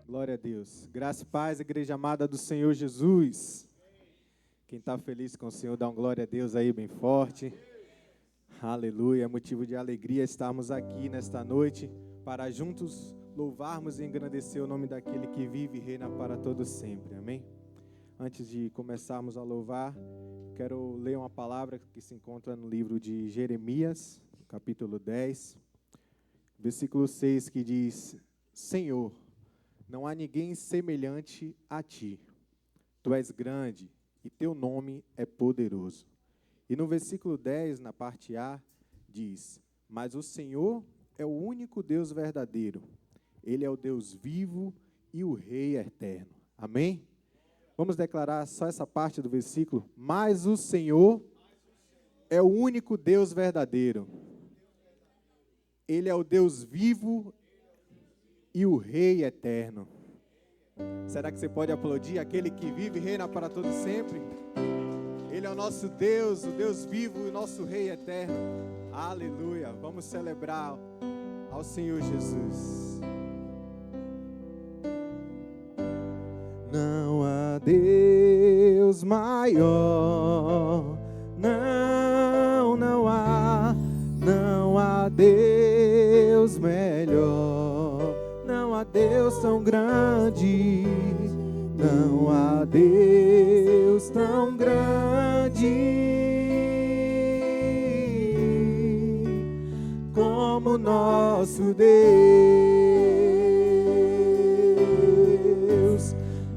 Glória a Deus. Graça e paz, igreja amada do Senhor Jesus. Quem está feliz com o Senhor, dá um glória a Deus aí bem forte. Aleluia. É motivo de alegria estarmos aqui nesta noite para juntos louvarmos e engrandecer o nome daquele que vive e reina para todos sempre. Amém? Antes de começarmos a louvar, quero ler uma palavra que se encontra no livro de Jeremias, capítulo 10, versículo 6, que diz: Senhor, não há ninguém semelhante a ti. Tu és grande e teu nome é poderoso. E no versículo 10, na parte A, diz: Mas o Senhor é o único Deus verdadeiro. Ele é o Deus vivo e o Rei eterno. Amém? Vamos declarar só essa parte do versículo. Mas o Senhor é o único Deus verdadeiro. Ele é o Deus vivo e o Rei eterno. Será que você pode aplaudir aquele que vive e reina para todo sempre? Ele é o nosso Deus, o Deus vivo e o nosso Rei eterno. Aleluia! Vamos celebrar ao Senhor Jesus. Não há Deus maior, não há Deus melhor, não há Deus tão grande, não há Deus tão grande como nosso Deus.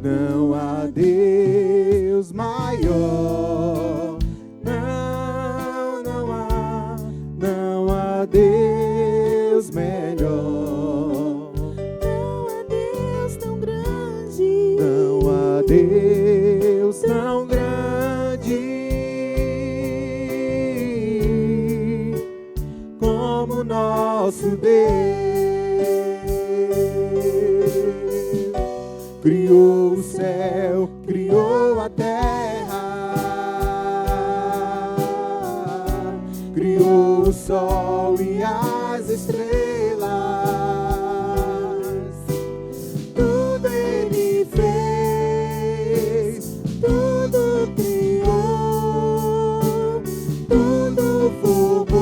Não há Deus maior, não há Deus melhor, não há Deus tão grande, não há Deus tão grande como nosso criou o céu, criou a terra, criou o sol e as estrelas, tudo Ele fez, tudo criou, tudo formou.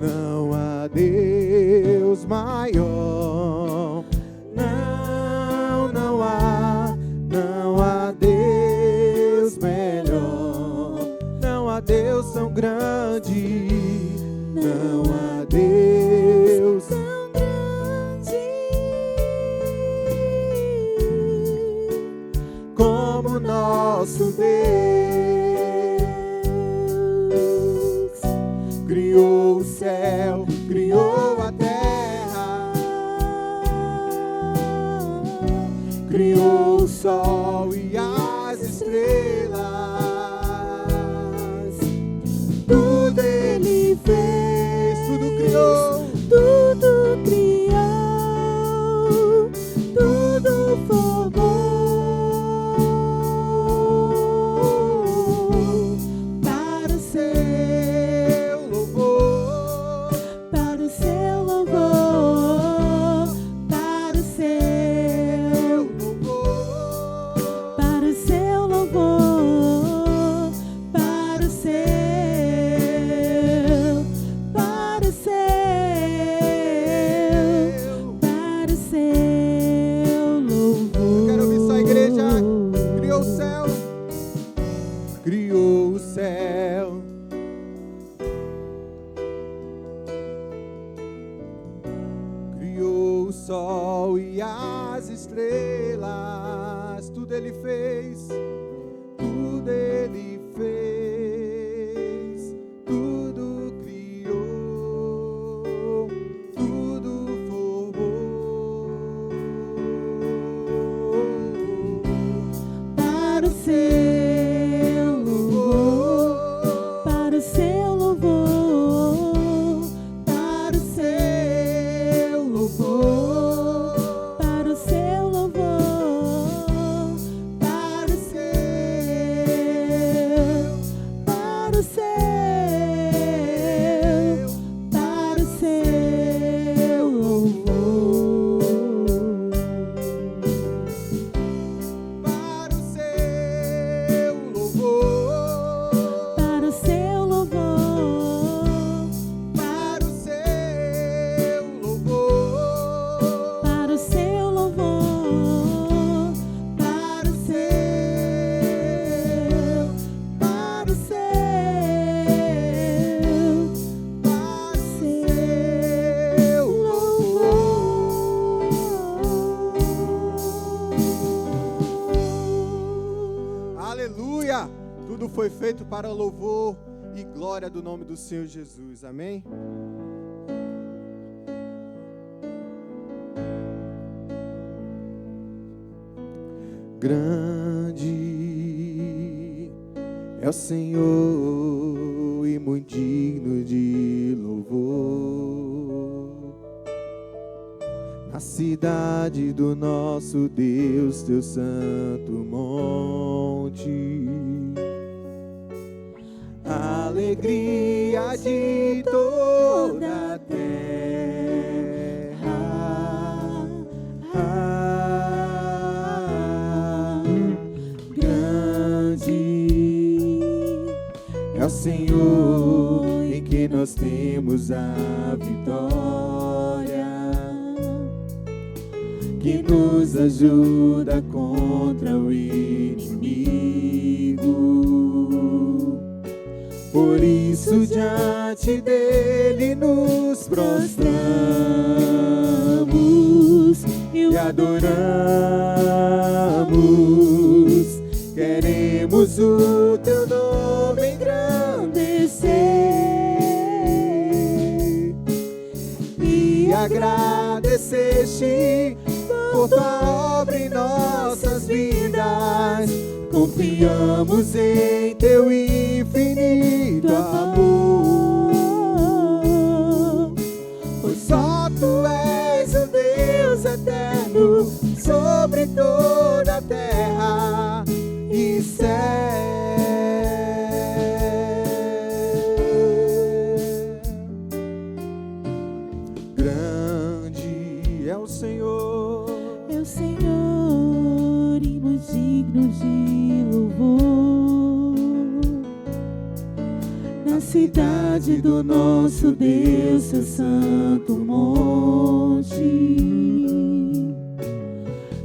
Não há Deus maior, não há Deus melhor, não há Deus tão grande, não há Deus tão grande como nosso Deus. Criou o céu, criou a terra, criou o sol e as estrelas, tudo Ele fez, tudo criou, tudo criou, tudo formou. Criou o céu, criou o sol e as estrelas, tudo Ele fez, tudo Ele fez, tudo criou, tudo formou para o seu. Aleluia! Tudo foi feito para louvor e glória do nome do Senhor Jesus. Amém? Grande é o Senhor e muito digno de louvor. Na cidade do nosso Deus, teu santo monte, a alegria de toda a terra. Grande é o Senhor em que nós temos a vitória, que nos ajuda contra o inimigo. Por isso já diante dele nos prostramos e o e adoramos. Queremos o teu nome engrandecer e agradecer-te por tua obra em nossas vidas. Confiamos em teu infinito amor, pois só tu és o Deus eterno sobre toda a terra e céu. Grande é o Senhor, é o Senhor e muito digno de louvor. Na cidade do nosso Deus, seu santo monte,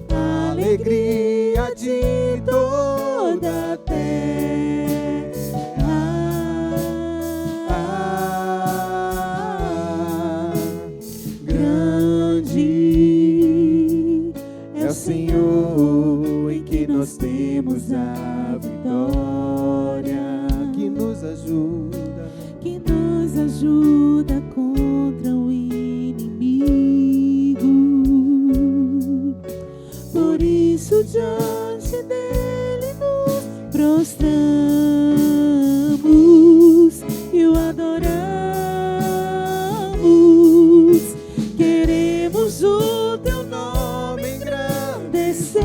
alegria de toda a terra. Grande é o Senhor em que nós temos a vitória, que nos ajuda contra o inimigo. Por isso diante dele nos prostramos e o adoramos. Queremos o teu nome engrandecer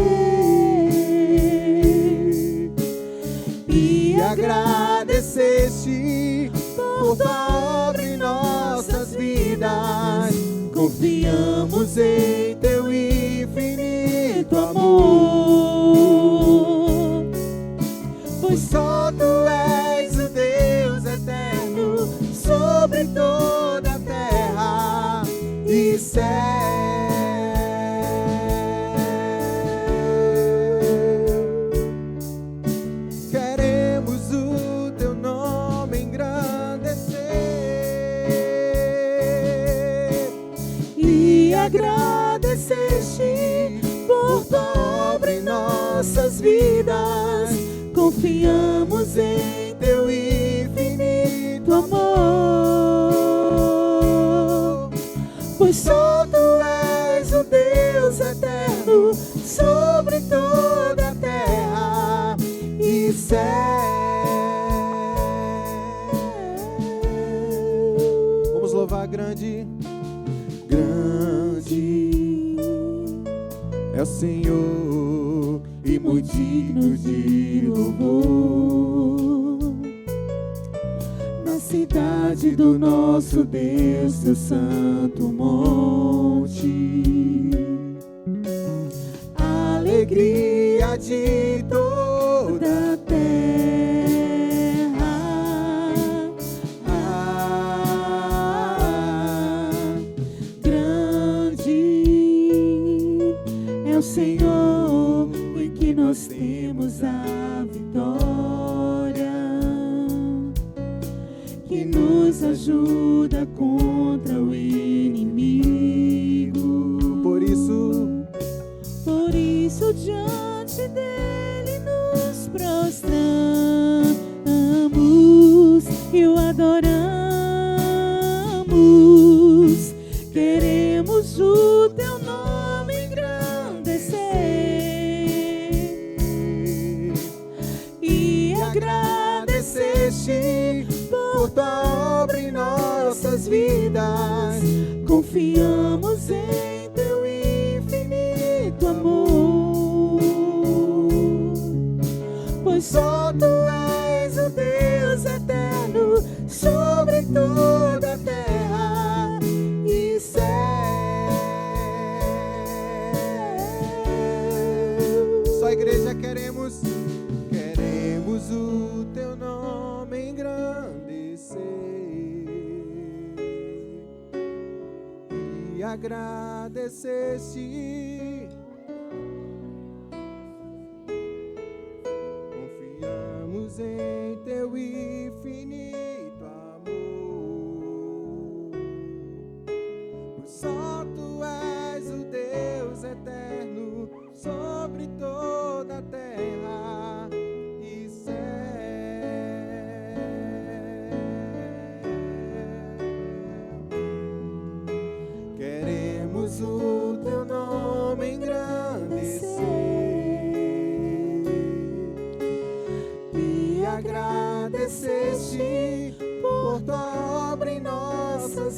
e agradecer-te por tua obra em nossas vidas. Confiamos em teu infinito amor, pois só tu és o Deus eterno sobre toda a terra e céu. Queremos o teu nome engrandecer e agradecer-te por tua obra em nossas vidas. Confiamos em teu infinito amor, pois só tu és o Deus eterno sobre toda a terra e céu. Vamos louvar grande. Grande é o Senhor e muito digno de louvor. Na cidade do nosso Deus, seu santo monte, alegria de toda a terra. Grande é o Senhor em que nós temos a vitória, que nos ajuda contra o inimigo. Por isso diante dele nos prostramos e o adoramos. Queremos o teu nome engrandecer e agradecer-te por tua obra em nossas vidas. Confiamos em teu infinito amor, pois só tu és o Deus eterno sobre toda a terra e céu. Só a igreja queremos o teu nome engrandecer e agradecer-te. Confiamos em teu infinito amor,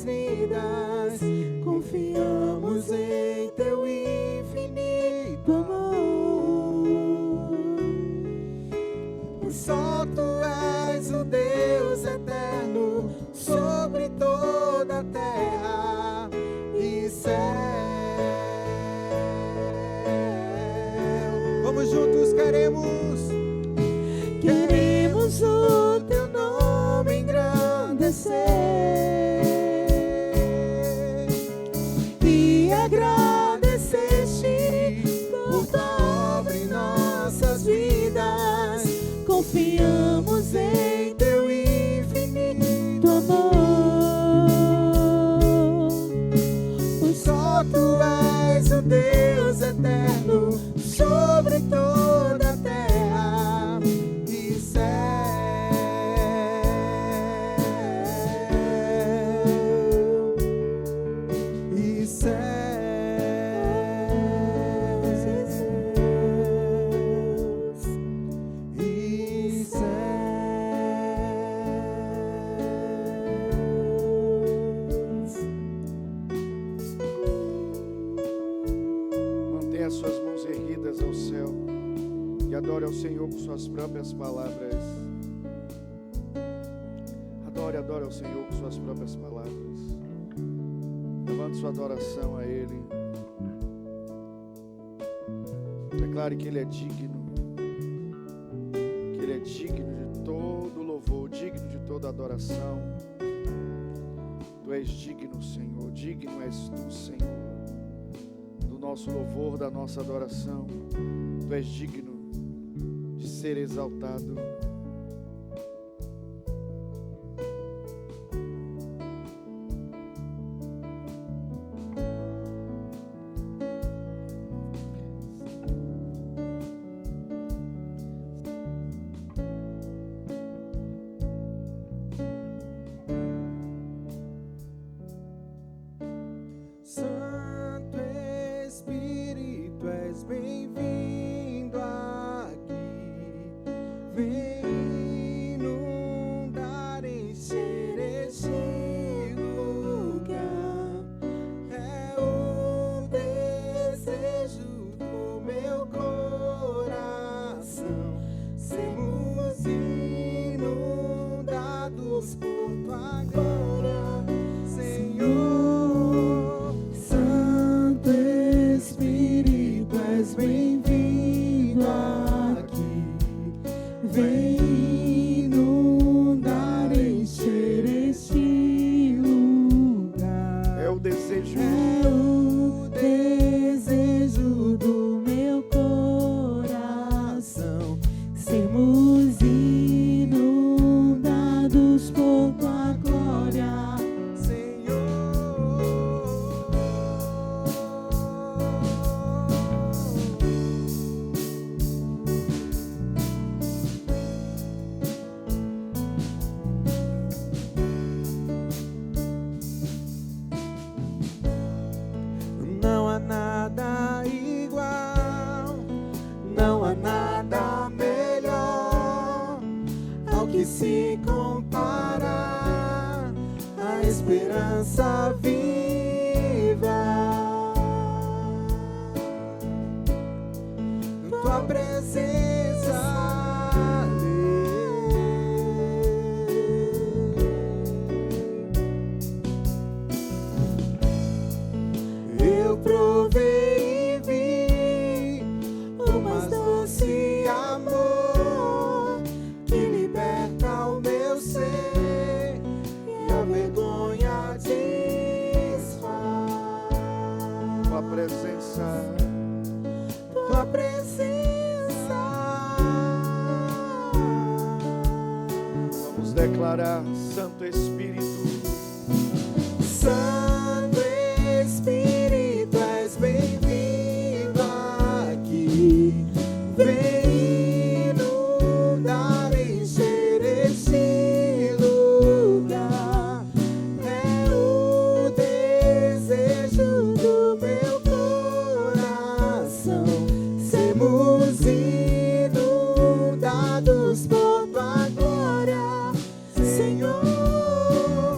nossas vidas, confiamos em teu infinito amor. Pois só tu és o Deus eterno sobre toda a terra e céu. Vamos juntos, queremos o teu nome engrandecer e agradecer-te por tua obra em nossas vidas. Confiamos em teu infinito amor, pois só tu és o Deus eterno sobre toda a terra e céu. E céu. E céus. Mantenha as suas mãos erguidas ao céu e adore ao Senhor com suas próprias palavras. Adore ao Senhor com suas próprias palavras. Levante sua adoração a Ele. Declare que Ele é digno. Que Ele é digno de todo louvor, digno de toda adoração. Tu és digno, Senhor. Digno és tu, Senhor, do nosso louvor, da nossa adoração. Tu és digno de ser exaltado. Santo Espírito, és bem-vindo aqui. Vem inundar, encher este lugar. É o desejo do meu coração. Sermos inundados por tua glória, Senhor. Santo Espírito, és bem-vindo aqui. Vem inundar, encher este lugar. É o desejo. É o desejo do meu coração. Sermos inundados por tua glória, Senhor. Não há nada igual, não há nada melhor ao que se compara a esperança viva. Tua presença, eu provei e vi o mais doce amor que liberta o meu ser e a vergonha desfaz. Tua presença. Tua presença. Vamos declarar: Santo Espírito. Santo Espírito, és bem-vindo aqui. Vem inundar, encher este lugar. É o desejo do meu coração. Sermos inundados por tua glória, Senhor.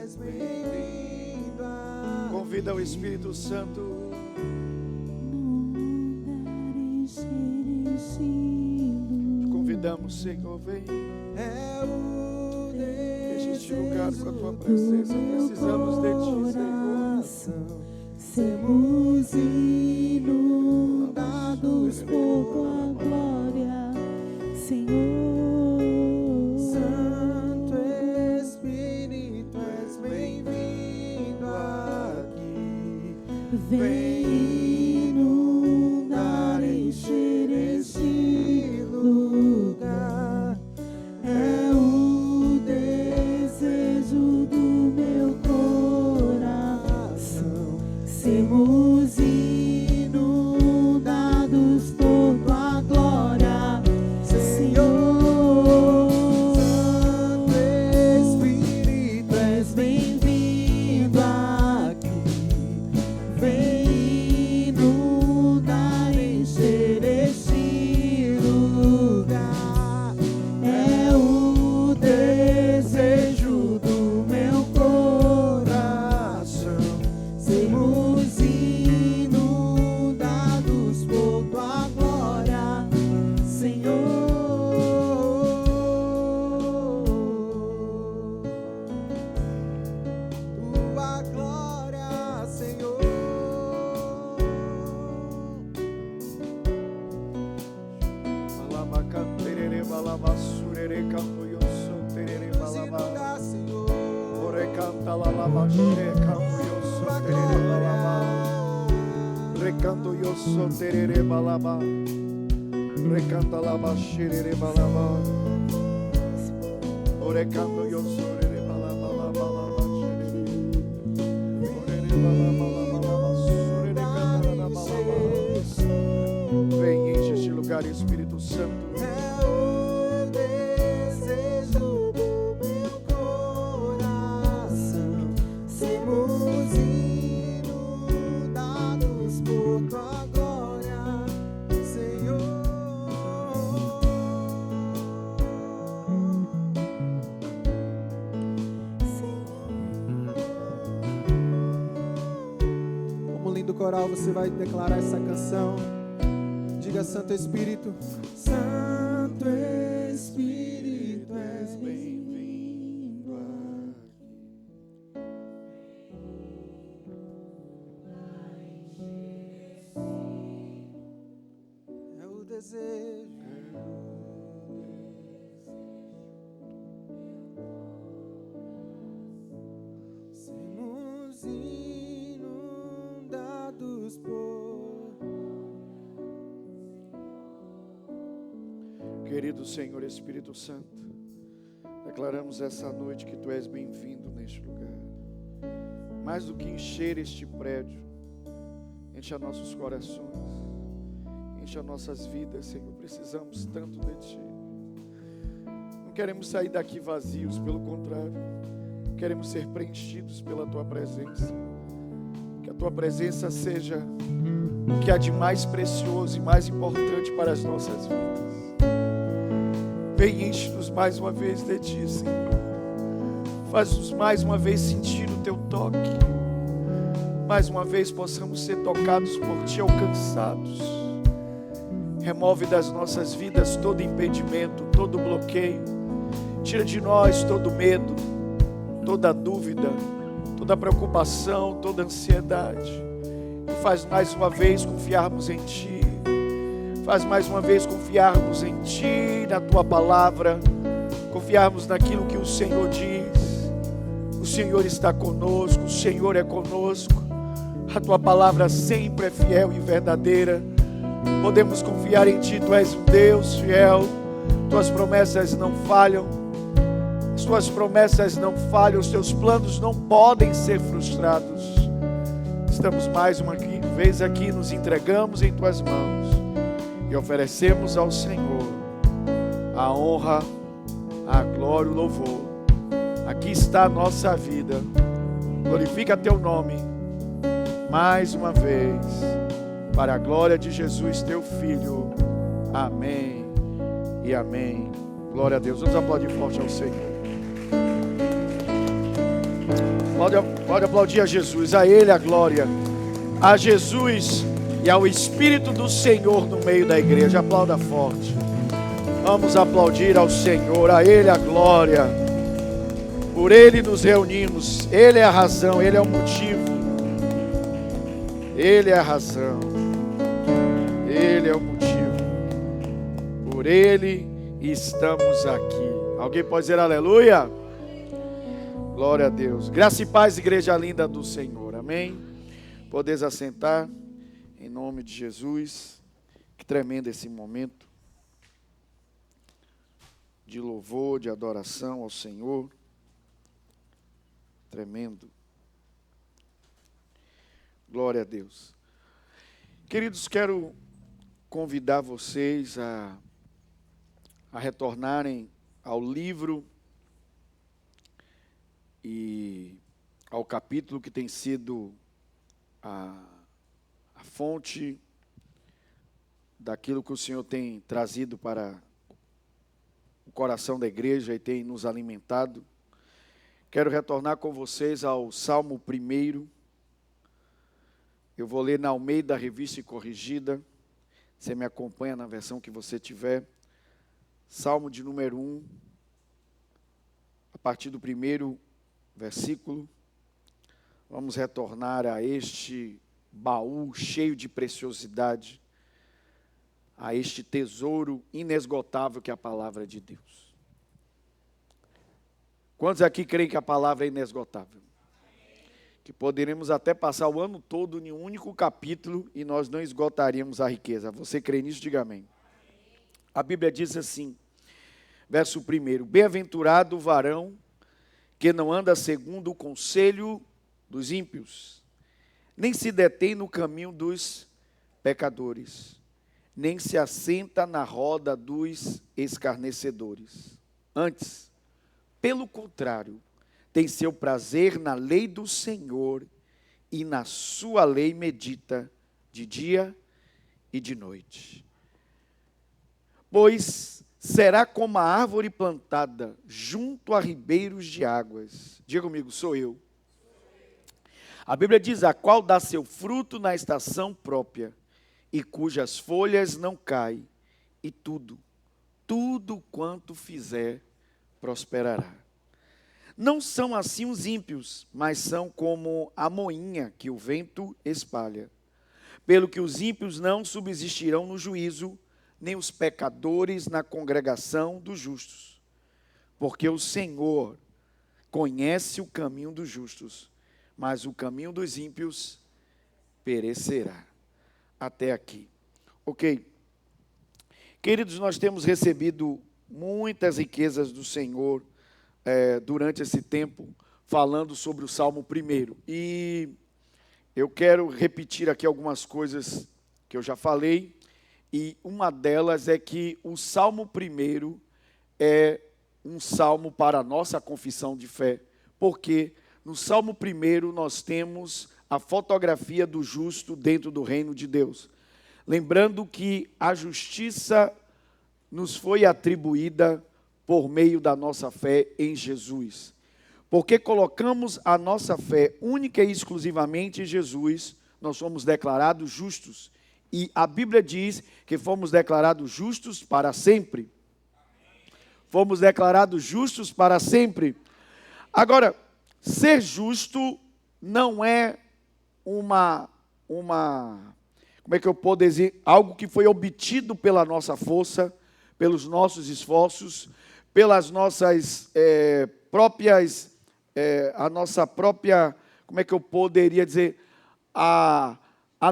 és bem-vindo aqui. Convida o Espírito Santo. Convidamos, Senhor, vem. É o Deixa este lugar com a tua presença. Precisamos de ti, Senhor. Sermos inundados por tua glória, Senhor. Santo Espírito, és bem-vindo aqui. Vem inundar, encher este lugar. É o desejo do meu coração. Sermos inundados por tua glória, Senhor. Santo Espírito, És bem-vindo aqui. Vem inundar, encher este lugar. É o desejo do meu coração. Sermos inundados por tua glória, Senhor. tua glória, Senhor. Balaba canterere, balaba surere, canto yo soterere, Esse balaba. lugar, Senhor. Ore canta la laba, xere, canto yo soterere, balaba. Recanto yo soterere, balaba. Recanta laba, xerere, balaba. Ore canto yo sorere, balaba, balaba, xerere. Orere, balaba, balaba, surere, canta la balaba. Vem, enche este lugar, Espírito Santo. É o desejo do meu coração. Sermos inundados por tua glória, Senhor. Como lindo coral, você vai declarar essa canção. Diga, Santo Espírito. Santo Espírito, és bem-vindo aqui. É o desejo. Sermos inundados por. Querido Senhor Espírito Santo, declaramos essa noite que Tu és bem-vindo neste lugar. Mais do que encher este prédio, enche a nossos corações, enche as nossas vidas, Senhor. Precisamos tanto de Ti. Não queremos sair daqui vazios, pelo contrário, queremos ser preenchidos pela Tua presença. Que a Tua presença seja o que há de mais precioso e mais importante para as nossas vidas. Vem, enche-nos mais uma vez de Ti, Senhor. Faz-nos mais uma vez sentir o Teu toque. Mais uma vez possamos ser tocados por Ti, alcançados. Remove das nossas vidas todo impedimento, todo bloqueio. Tira de nós todo medo, toda dúvida, toda preocupação, toda ansiedade. E faz mais uma vez confiarmos em Ti. Faz mais uma vez confiarmos em Ti, na Tua palavra, confiarmos naquilo que o Senhor diz. O Senhor está conosco, o Senhor é conosco. A Tua palavra sempre é fiel e verdadeira. Podemos confiar em Ti, Tu és um Deus fiel. Tuas promessas não falham. As Tuas promessas não falham, os Teus planos não podem ser frustrados. Estamos mais uma vez aqui, nos entregamos em Tuas mãos e oferecemos ao Senhor a honra, a glória, o louvor. Aqui está a nossa vida. Glorifica Teu nome mais uma vez, para a glória de Jesus, Teu Filho. Amém e amém. Glória a Deus. Vamos aplaudir forte ao Senhor. Pode aplaudir a Jesus, a Ele a glória, a Jesus e ao Espírito do Senhor no meio da igreja. Aplauda forte. Vamos aplaudir ao Senhor, a Ele a glória. Por Ele nos reunimos, Ele é a razão, Ele é o motivo. Ele é a razão, Ele é o motivo. Por Ele estamos aqui. Alguém pode dizer aleluia? Glória a Deus. Graça e paz, igreja linda do Senhor. Amém? Podeis assentar em nome de Jesus. Que tremendo esse momento de louvor, de adoração ao Senhor. Tremendo. Glória a Deus. Queridos, quero convidar vocês a retornarem ao livro e ao capítulo que tem sido a fonte daquilo que o Senhor tem trazido para o coração da igreja e tem nos alimentado. Quero retornar com vocês ao Salmo 1. Eu vou ler na Almeida, Revista e Corrigida. Você me acompanha na versão que você tiver. Salmo de número 1, a partir do 1º versículo. Vamos retornar a este baú cheio de preciosidade, a este tesouro inesgotável que é a palavra de Deus. Quantos aqui creem que a palavra é inesgotável? Que poderemos até passar o ano todo em um único capítulo e nós não esgotaríamos a riqueza. Você crê nisso? Diga amém. A Bíblia diz assim, verso 1: Bem-aventurado o varão que não anda segundo o conselho dos ímpios, nem se detém no caminho dos pecadores, nem se assenta na roda dos escarnecedores. Antes, pelo contrário, tem seu prazer na lei do Senhor, e na sua lei medita de dia e de noite. Pois será como a árvore plantada junto a ribeiros de águas. Diga comigo, sou eu. A Bíblia diz, a qual dá seu fruto na estação própria, e cujas folhas não caem, e tudo quanto fizer, prosperará. Não são assim os ímpios, mas são como a moinha que o vento espalha. Pelo que os ímpios não subsistirão no juízo, nem os pecadores na congregação dos justos. Porque o Senhor conhece o caminho dos justos, mas o caminho dos ímpios perecerá. Até aqui. Ok. Queridos, nós temos recebido muitas riquezas do Senhor durante esse tempo, falando sobre o Salmo 1. E eu quero repetir aqui algumas coisas que eu já falei, e uma delas é que o Salmo 1 é um salmo para a nossa confissão de fé, porque no Salmo 1 nós temos a fotografia do justo dentro do reino de Deus. Lembrando que a justiça nos foi atribuída por meio da nossa fé em Jesus. Porque colocamos a nossa fé única e exclusivamente em Jesus, nós somos declarados justos. E a Bíblia diz que fomos declarados justos para sempre. Fomos declarados justos para sempre. Agora, ser justo não é como é que eu posso dizer, algo que foi obtido pela nossa força, pelos nossos esforços, pelas nossas a nossa própria, como é que eu poderia dizer, a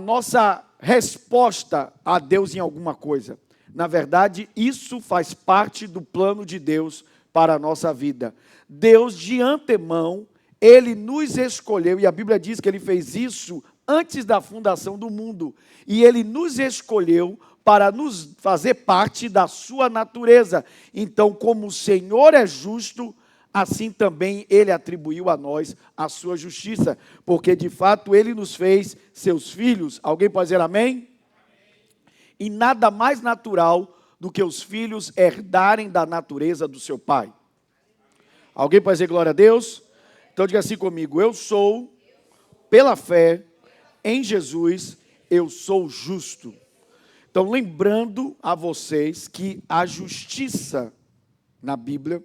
nossa resposta a Deus em alguma coisa. Na verdade, isso faz parte do plano de Deus para a nossa vida. Deus, de antemão, Ele nos escolheu, e a Bíblia diz que Ele fez isso antes da fundação do mundo. E Ele nos escolheu para nos fazer parte da sua natureza. Então, como o Senhor é justo, assim também Ele atribuiu a nós a sua justiça, porque de fato Ele nos fez seus filhos. Alguém pode dizer amém? Amém. E nada mais natural do que os filhos herdarem da natureza do seu pai. Alguém pode dizer glória a Deus? Então diga assim comigo: eu sou, pela fé em Jesus, eu sou justo. Então, lembrando a vocês que a justiça na Bíblia,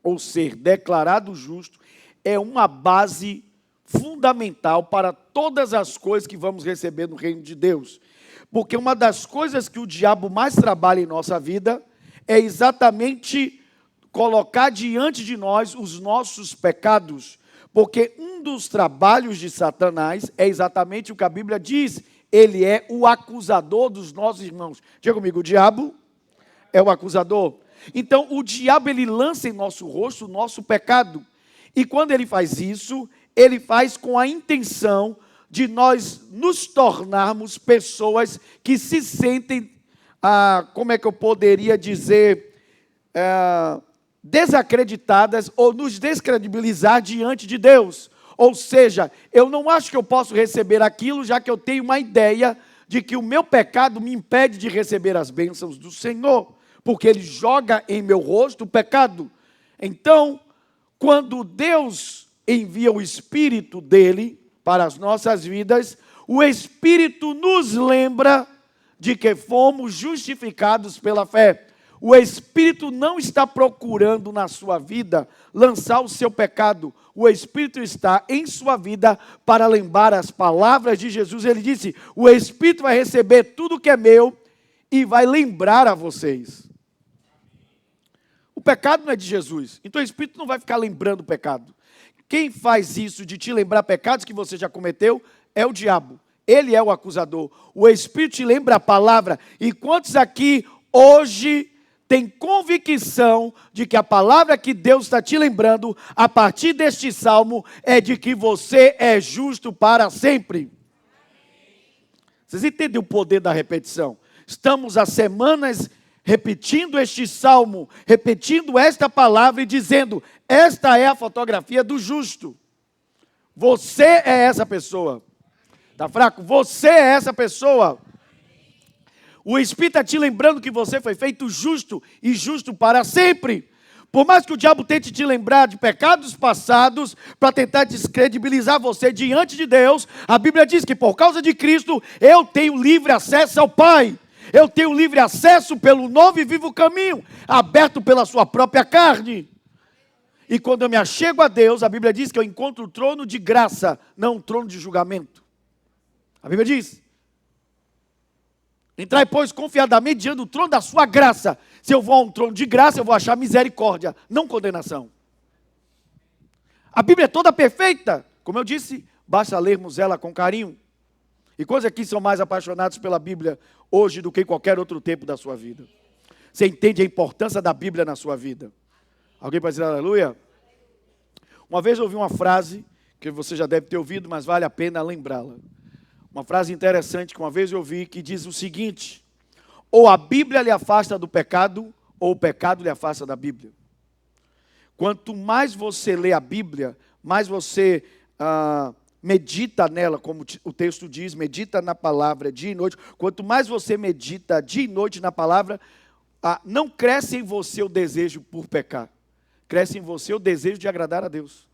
ou ser declarado justo, é uma base fundamental para todas as coisas que vamos receber no reino de Deus. Porque uma das coisas que o diabo mais trabalha em nossa vida é exatamente colocar diante de nós os nossos pecados. Porque um dos trabalhos de Satanás é exatamente o que a Bíblia diz: ele é o acusador dos nossos irmãos. Diga comigo: o diabo é o acusador. Então, o diabo, ele lança em nosso rosto o nosso pecado. E quando ele faz isso, ele faz com a intenção de nós nos tornarmos pessoas que se sentem, como é que eu poderia dizer, desacreditadas ou nos descredibilizar diante de Deus. Ou seja, eu não acho que eu posso receber aquilo, já que eu tenho uma ideia de que o meu pecado me impede de receber as bênçãos do Senhor, porque ele joga em meu rosto o pecado. Então, quando Deus envia o Espírito dele para as nossas vidas, o Espírito nos lembra de que fomos justificados pela fé. O Espírito não está procurando na sua vida lançar o seu pecado. O Espírito está em sua vida para lembrar as palavras de Jesus. Ele disse: o Espírito vai receber tudo que é meu e vai lembrar a vocês. O pecado não é de Jesus, então o Espírito não vai ficar lembrando o pecado. Quem faz isso de te lembrar pecados que você já cometeu é o diabo. Ele é o acusador. O Espírito te lembra a palavra. E quantos aqui hoje tem convicção de que a palavra que Deus está te lembrando a partir deste salmo é de que você é justo para sempre? Vocês entendem o poder da repetição? Estamos há semanas repetindo este salmo, repetindo esta palavra e dizendo: esta é a fotografia do justo. Você é essa pessoa. Está fraco? Você é essa pessoa. O Espírito está te lembrando que você foi feito justo e justo para sempre. Por mais que o diabo tente te lembrar de pecados passados, para tentar descredibilizar você diante de Deus, a Bíblia diz que por causa de Cristo, eu tenho livre acesso ao Pai. Eu tenho livre acesso pelo novo e vivo caminho, aberto pela sua própria carne. E quando eu me achego a Deus, a Bíblia diz que eu encontro o trono de graça, não um trono de julgamento. A Bíblia diz: entrai, pois, confiadamente diante do trono da sua graça. Se eu vou a um trono de graça, eu vou achar misericórdia, não condenação. A Bíblia é toda perfeita. Como eu disse, basta lermos ela com carinho. E quantos aqui são mais apaixonados pela Bíblia hoje do que em qualquer outro tempo da sua vida? Você entende a importância da Bíblia na sua vida? Alguém pode dizer aleluia? Uma vez eu ouvi uma frase, que você já deve ter ouvido, mas vale a pena lembrá-la. Uma frase interessante que uma vez eu ouvi, que diz o seguinte: ou a Bíblia lhe afasta do pecado, ou o pecado lhe afasta da Bíblia. Quanto mais você lê a Bíblia, mais você medita nela, como o texto diz, medita na palavra dia e noite. Quanto mais você medita dia e noite na palavra, não cresce em você o desejo por pecar, cresce em você o desejo de agradar a Deus.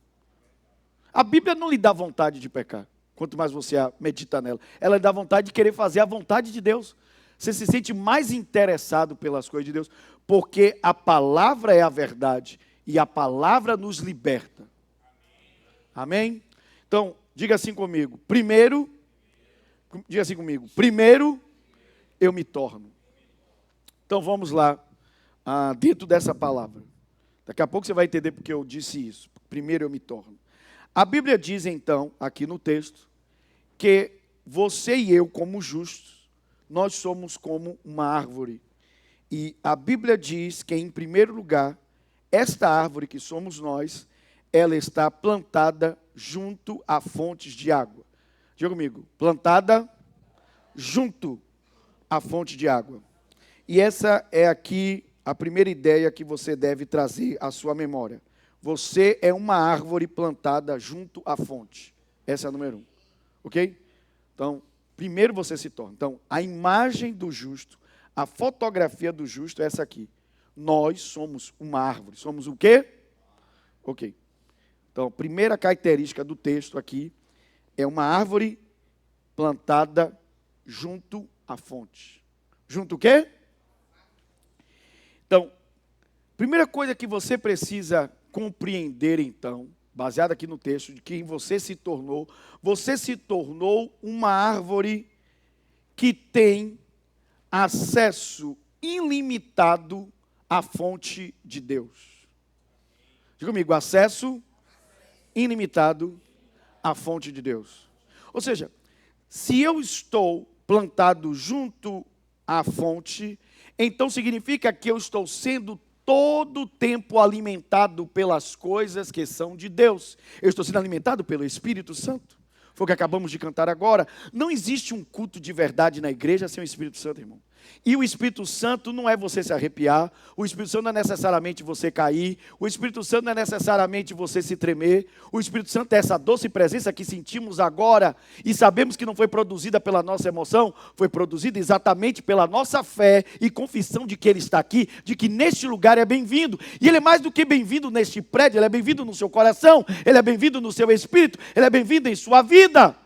A Bíblia não lhe dá vontade de pecar, quanto mais você medita nela. Ela lhe dá vontade de querer fazer a vontade de Deus. Você se sente mais interessado pelas coisas de Deus, porque a palavra é a verdade, e a palavra nos liberta. Amém? Então, diga assim comigo: primeiro eu me torno. Então vamos lá, dentro dessa palavra. Daqui a pouco você vai entender porque eu disse isso. Primeiro eu me torno. A Bíblia diz então, aqui no texto, que você e eu, como justos, nós somos como uma árvore. E a Bíblia diz que, em primeiro lugar, esta árvore que somos nós, ela está plantada junto a fontes de água. Diga comigo: plantada junto à fonte de água. E essa é aqui a primeira ideia que você deve trazer à sua memória. Você é uma árvore plantada junto à fonte. Essa é a número 1. Ok? Então, primeiro você se torna. Então, a imagem do justo, a fotografia do justo é essa aqui. Nós somos uma árvore. Somos o quê? Ok. Então, a primeira característica do texto aqui é uma árvore plantada junto à fonte. Junto o quê? Então, primeira coisa que você precisa compreender, então, baseado aqui no texto, de quem você se tornou uma árvore que tem acesso ilimitado à fonte de Deus. Diga comigo, acesso ilimitado à fonte de Deus. Ou seja, se eu estou plantado junto à fonte, então significa que eu estou sendo todo o tempo alimentado pelas coisas que são de Deus. Eu estou sendo alimentado pelo Espírito Santo. Foi o que acabamos de cantar agora. Não existe um culto de verdade na igreja sem o Espírito Santo, irmão. E o Espírito Santo não é você se arrepiar, o Espírito Santo não é necessariamente você cair, o Espírito Santo não é necessariamente você se tremer, o Espírito Santo é essa doce presença que sentimos agora e sabemos que não foi produzida pela nossa emoção, foi produzida exatamente pela nossa fé e confissão de que Ele está aqui, de que neste lugar é bem-vindo. E Ele é mais do que bem-vindo neste prédio, Ele é bem-vindo no seu coração, Ele é bem-vindo no seu espírito, Ele é bem-vindo em sua vida.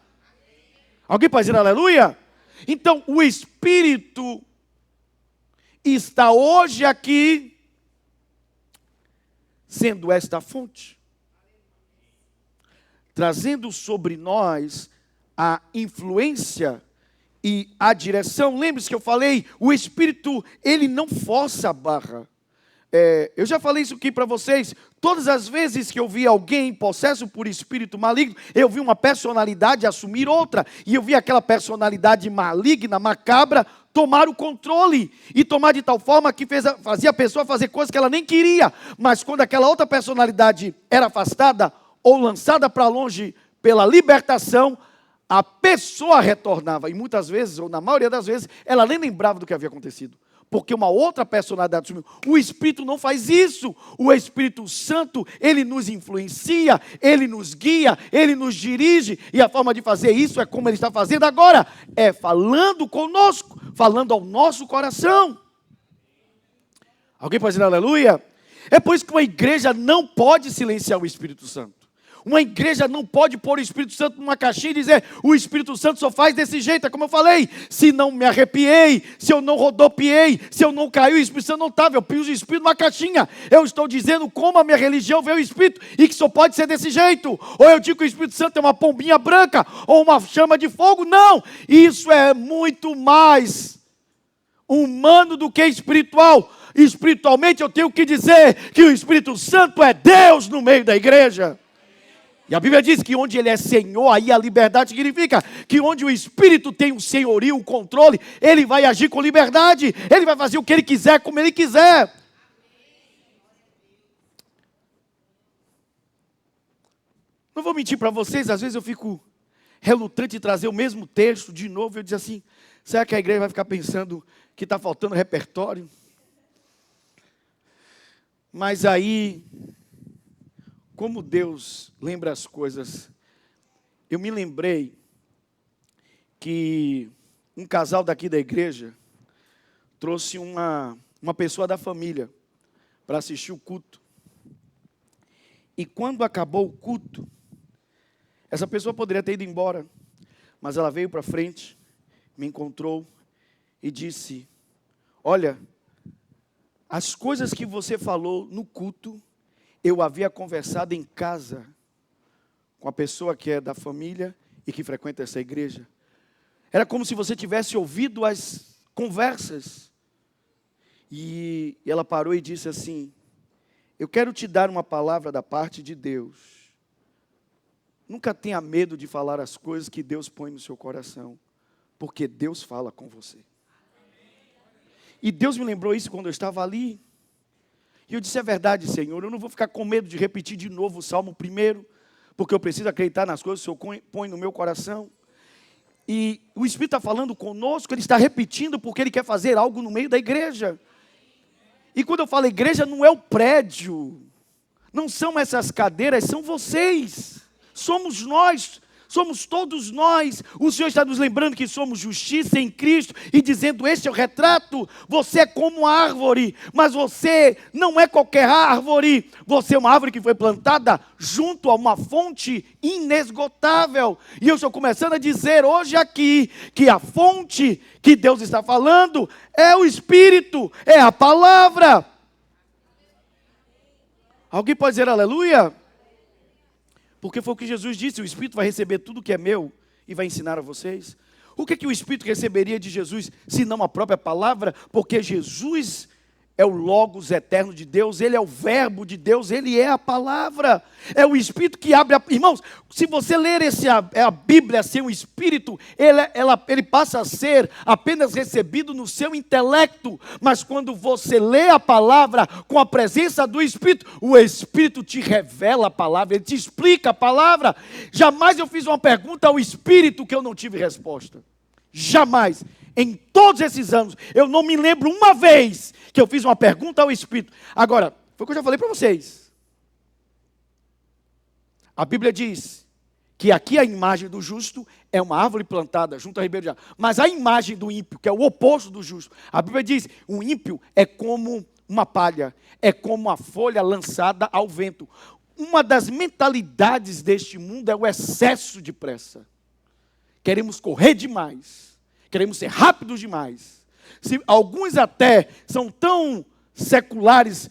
Alguém pode dizer aleluia? Então, o Espírito está hoje aqui, sendo esta fonte, trazendo sobre nós a influência e a direção. Lembre-se que eu falei, o Espírito, ele não força a barra. Eu já falei isso aqui para vocês, todas as vezes que eu vi alguém possesso por espírito maligno, eu vi uma personalidade assumir outra, e eu vi aquela personalidade maligna, macabra, tomar o controle, e tomar de tal forma que fazia a pessoa fazer coisas que ela nem queria, mas quando aquela outra personalidade era afastada, ou lançada para longe pela libertação, a pessoa retornava, e muitas vezes, ou na maioria das vezes, ela nem lembrava do que havia acontecido. Porque uma outra personalidade assumiu. O Espírito não faz isso. O Espírito Santo, ele nos influencia, ele nos guia, ele nos dirige. E a forma de fazer isso é como ele está fazendo agora. É falando conosco, falando ao nosso coração. Alguém pode dizer aleluia? É por isso que uma igreja não pode silenciar o Espírito Santo. Uma igreja não pode pôr o Espírito Santo numa caixinha e dizer, o Espírito Santo só faz desse jeito. É como eu falei, se não me arrepiei, se eu não rodopiei, se eu não caí, o Espírito Santo não estava. Eu pus o Espírito numa caixinha. Eu estou dizendo como a minha religião vê o Espírito e que só pode ser desse jeito. Ou eu digo que o Espírito Santo é uma pombinha branca ou uma chama de fogo. Não, isso é muito mais humano do que espiritual. Espiritualmente eu tenho que dizer que o Espírito Santo é Deus no meio da igreja. E a Bíblia diz que onde Ele é Senhor, aí a liberdade significa que onde o Espírito tem o senhorio, o controle, Ele vai agir com liberdade, Ele vai fazer o que Ele quiser, como Ele quiser. Não vou mentir para vocês, às vezes eu fico relutante em trazer o mesmo texto de novo, eu digo assim, será que a igreja vai ficar pensando que está faltando repertório? Mas aí, como Deus lembra as coisas, eu me lembrei que um casal daqui da igreja trouxe uma pessoa da família para assistir o culto. E quando acabou o culto, essa pessoa poderia ter ido embora, mas ela veio para frente, me encontrou e disse, olha, as coisas que você falou no culto, eu havia conversado em casa com a pessoa que é da família e que frequenta essa igreja. Era como se você tivesse ouvido as conversas. E ela parou e disse assim, eu quero te dar uma palavra da parte de Deus. Nunca tenha medo de falar as coisas que Deus põe no seu coração, porque Deus fala com você. E Deus me lembrou isso quando eu estava ali. E eu disse, é verdade, Senhor, eu não vou ficar com medo de repetir de novo o Salmo 1, porque eu preciso acreditar nas coisas que o Senhor põe no meu coração. E o Espírito está falando conosco, Ele está repetindo porque Ele quer fazer algo no meio da igreja. E quando eu falo igreja, não é o prédio, não são essas cadeiras, são vocês, somos nós, somos todos nós. O Senhor está nos lembrando que somos justiça em Cristo e dizendo: este é o retrato. Você é como uma árvore, mas você não é qualquer árvore. Você é uma árvore que foi plantada junto a uma fonte inesgotável. E eu estou começando a dizer hoje aqui que a fonte que Deus está falando é o Espírito, é a palavra. Alguém pode dizer aleluia? Porque foi o que Jesus disse: o Espírito vai receber tudo que é meu e vai ensinar a vocês. O que o Espírito receberia de Jesus, se não a própria palavra? Porque Jesus é o Logos eterno de Deus, Ele é o Verbo de Deus, Ele é a palavra. É o Espírito que abre a... Irmãos, se você ler a Bíblia sem o Espírito, ele passa a ser apenas recebido no seu intelecto. Mas quando você lê a palavra com a presença do Espírito, o Espírito te revela a palavra, Ele te explica a palavra. Jamais eu fiz uma pergunta ao Espírito que eu não tive resposta. Jamais. Em todos esses anos, eu não me lembro uma vez que eu fiz uma pergunta ao Espírito. Agora, foi o que eu já falei para vocês. A Bíblia diz que aqui a imagem do justo é uma árvore plantada junto a ribeiro de água. Mas a imagem do ímpio, que é o oposto do justo, a Bíblia diz: o ímpio é como uma palha, é como uma folha lançada ao vento. Uma das mentalidades deste mundo é o excesso de pressa. Queremos correr demais. Queremos ser rápidos demais. Alguns até são tão seculares,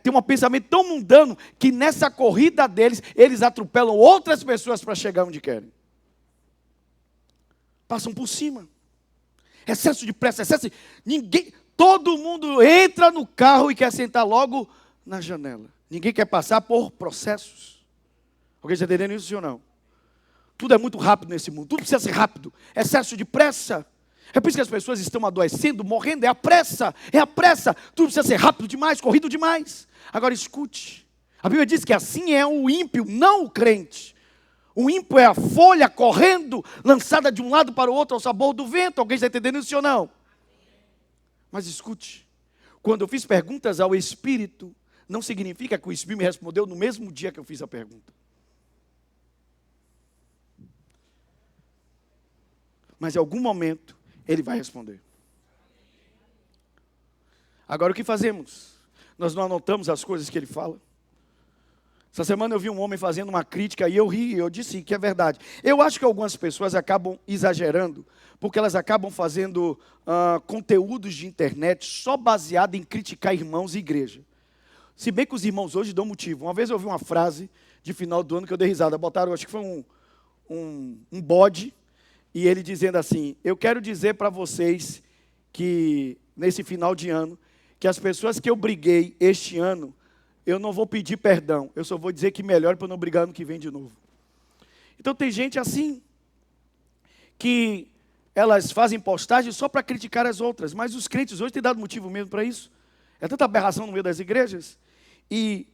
têm um pensamento tão mundano, que nessa corrida deles, eles atropelam outras pessoas para chegar onde querem. Passam por cima. Excesso de pressa, todo mundo entra no carro e quer sentar logo na janela. Ninguém quer passar por processos. Alguém está entendendo isso ou não? Tudo é muito rápido nesse mundo, tudo precisa ser rápido. Excesso de pressa. É por isso que as pessoas estão adoecendo, morrendo, é a pressa. Tudo precisa ser rápido demais, corrido demais. Agora escute, a Bíblia diz que assim é o ímpio, não o crente. O ímpio é a folha correndo, lançada de um lado para o outro ao sabor do vento. Alguém está entendendo isso ou não? Mas escute, quando eu fiz perguntas ao Espírito, não significa que o Espírito me respondeu no mesmo dia que eu fiz a pergunta. Mas em algum momento, Ele vai responder. Agora o que fazemos? Nós não anotamos as coisas que Ele fala. Essa semana eu vi um homem fazendo uma crítica e eu ri, eu disse que é verdade. Eu acho que algumas pessoas acabam exagerando, porque elas acabam fazendo conteúdos de internet só baseado em criticar irmãos e igreja. Se bem que os irmãos hoje dão motivo. Uma vez eu ouvi uma frase de final do ano que eu dei risada. Botaram, acho que foi um bode, e ele dizendo assim: eu quero dizer para vocês que nesse final de ano, que as pessoas que eu briguei este ano, eu não vou pedir perdão, eu só vou dizer que melhor para não brigar ano que vem de novo. Então tem gente assim, que elas fazem postagens só para criticar as outras, mas os crentes hoje têm dado motivo mesmo para isso. É tanta aberração no meio das igrejas. E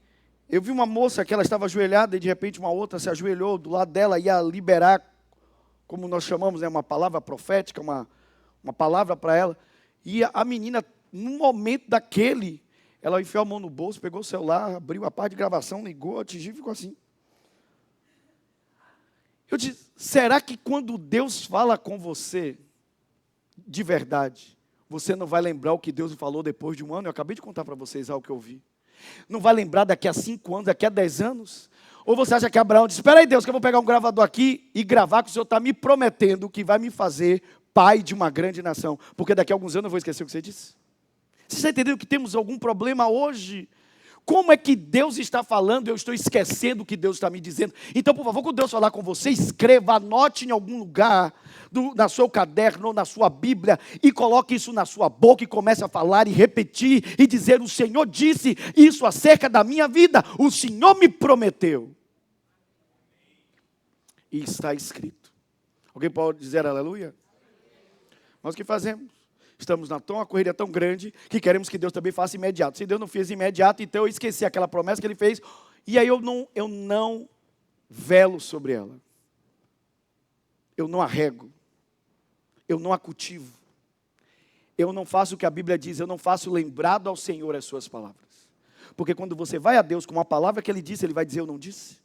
eu vi uma moça que ela estava ajoelhada e de repente uma outra se ajoelhou do lado dela, ia liberar, como nós chamamos, uma palavra profética, uma palavra para ela. E a menina, num momento daquele, ela enfiou a mão no bolso, pegou o celular, abriu a parte de gravação, ligou, atingiu e ficou assim. Eu disse: será que quando Deus fala com você, de verdade, você não vai lembrar o que Deus falou depois de um ano? Eu acabei de contar para vocês algo que eu vi. Não vai lembrar daqui a 5 anos, daqui a 10 anos? Ou você acha que Abraão disse: espera aí, Deus, que eu vou pegar um gravador aqui e gravar, que o Senhor está me prometendo que vai me fazer pai de uma grande nação, porque daqui a alguns anos eu vou esquecer o que você disse? Você está entendendo que temos algum problema hoje? Como é que Deus está falando, eu estou esquecendo o que Deus está me dizendo? Então, por favor, quando Deus falar com você, escreva, anote em algum lugar, na seu caderno ou na sua Bíblia, e coloque isso na sua boca e comece a falar e repetir e dizer: o Senhor disse isso acerca da minha vida, o Senhor me prometeu. E está escrito. Alguém pode dizer aleluia? Nós o que fazemos? Estamos uma correria tão grande que queremos que Deus também faça imediato. Se Deus não fez imediato, então eu esqueci aquela promessa que Ele fez, e aí eu não velo sobre ela. Eu não arrego. Eu não a cultivo. Eu não faço o que a Bíblia diz, eu não faço lembrado ao Senhor as suas palavras. Porque quando você vai a Deus com uma palavra que Ele disse, Ele vai dizer: eu não disse.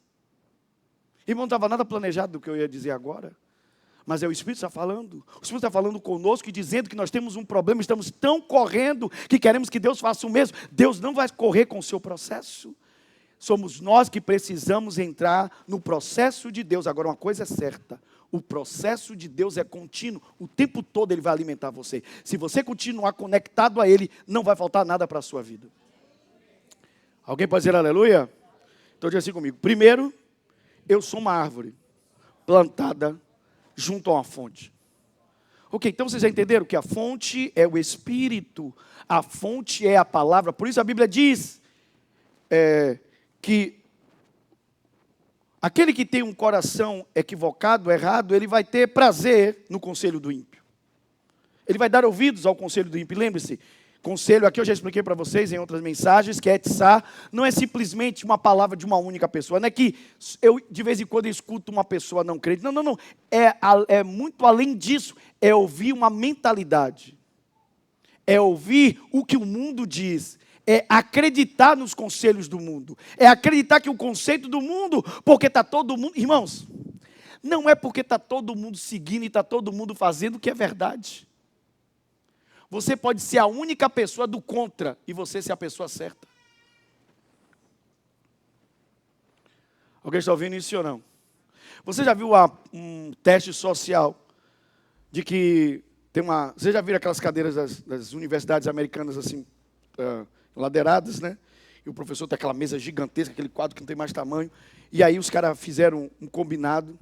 Irmão, não estava nada planejado do que eu ia dizer agora. Mas é o Espírito que está falando. O Espírito está falando conosco e dizendo que nós temos um problema, estamos tão correndo que queremos que Deus faça o mesmo. Deus não vai correr com o seu processo. Somos nós que precisamos entrar no processo de Deus. Agora, uma coisa é certa: o processo de Deus é contínuo. O tempo todo Ele vai alimentar você. Se você continuar conectado a Ele, não vai faltar nada para a sua vida. Alguém pode dizer aleluia? Então diga assim comigo: primeiro, eu sou uma árvore plantada junto a uma fonte. Ok, então vocês já entenderam que a fonte é o Espírito, a fonte é a palavra. Por isso a Bíblia diz que aquele que tem um coração equivocado, errado, ele vai ter prazer no conselho do ímpio. Ele vai dar ouvidos ao conselho do ímpio. Lembre-se, conselho, aqui eu já expliquei para vocês em outras mensagens, que etzá não é simplesmente uma palavra de uma única pessoa. Não é que eu, de vez em quando, escuto uma pessoa não crente. Não, não, não. É muito além disso. É ouvir uma mentalidade. É ouvir o que o mundo diz. É acreditar nos conselhos do mundo. É acreditar que o conceito do mundo, porque está todo mundo... Irmãos, não é porque está todo mundo seguindo e está todo mundo fazendo que é verdade. Você pode ser a única pessoa do contra e você ser a pessoa certa. Alguém está ouvindo isso ou não? Você já viu um teste social de que tem uma... Você já viu aquelas cadeiras das universidades americanas assim, ladeiradas, né? E o professor tem aquela mesa gigantesca, aquele quadro que não tem mais tamanho. E aí os caras fizeram um combinado.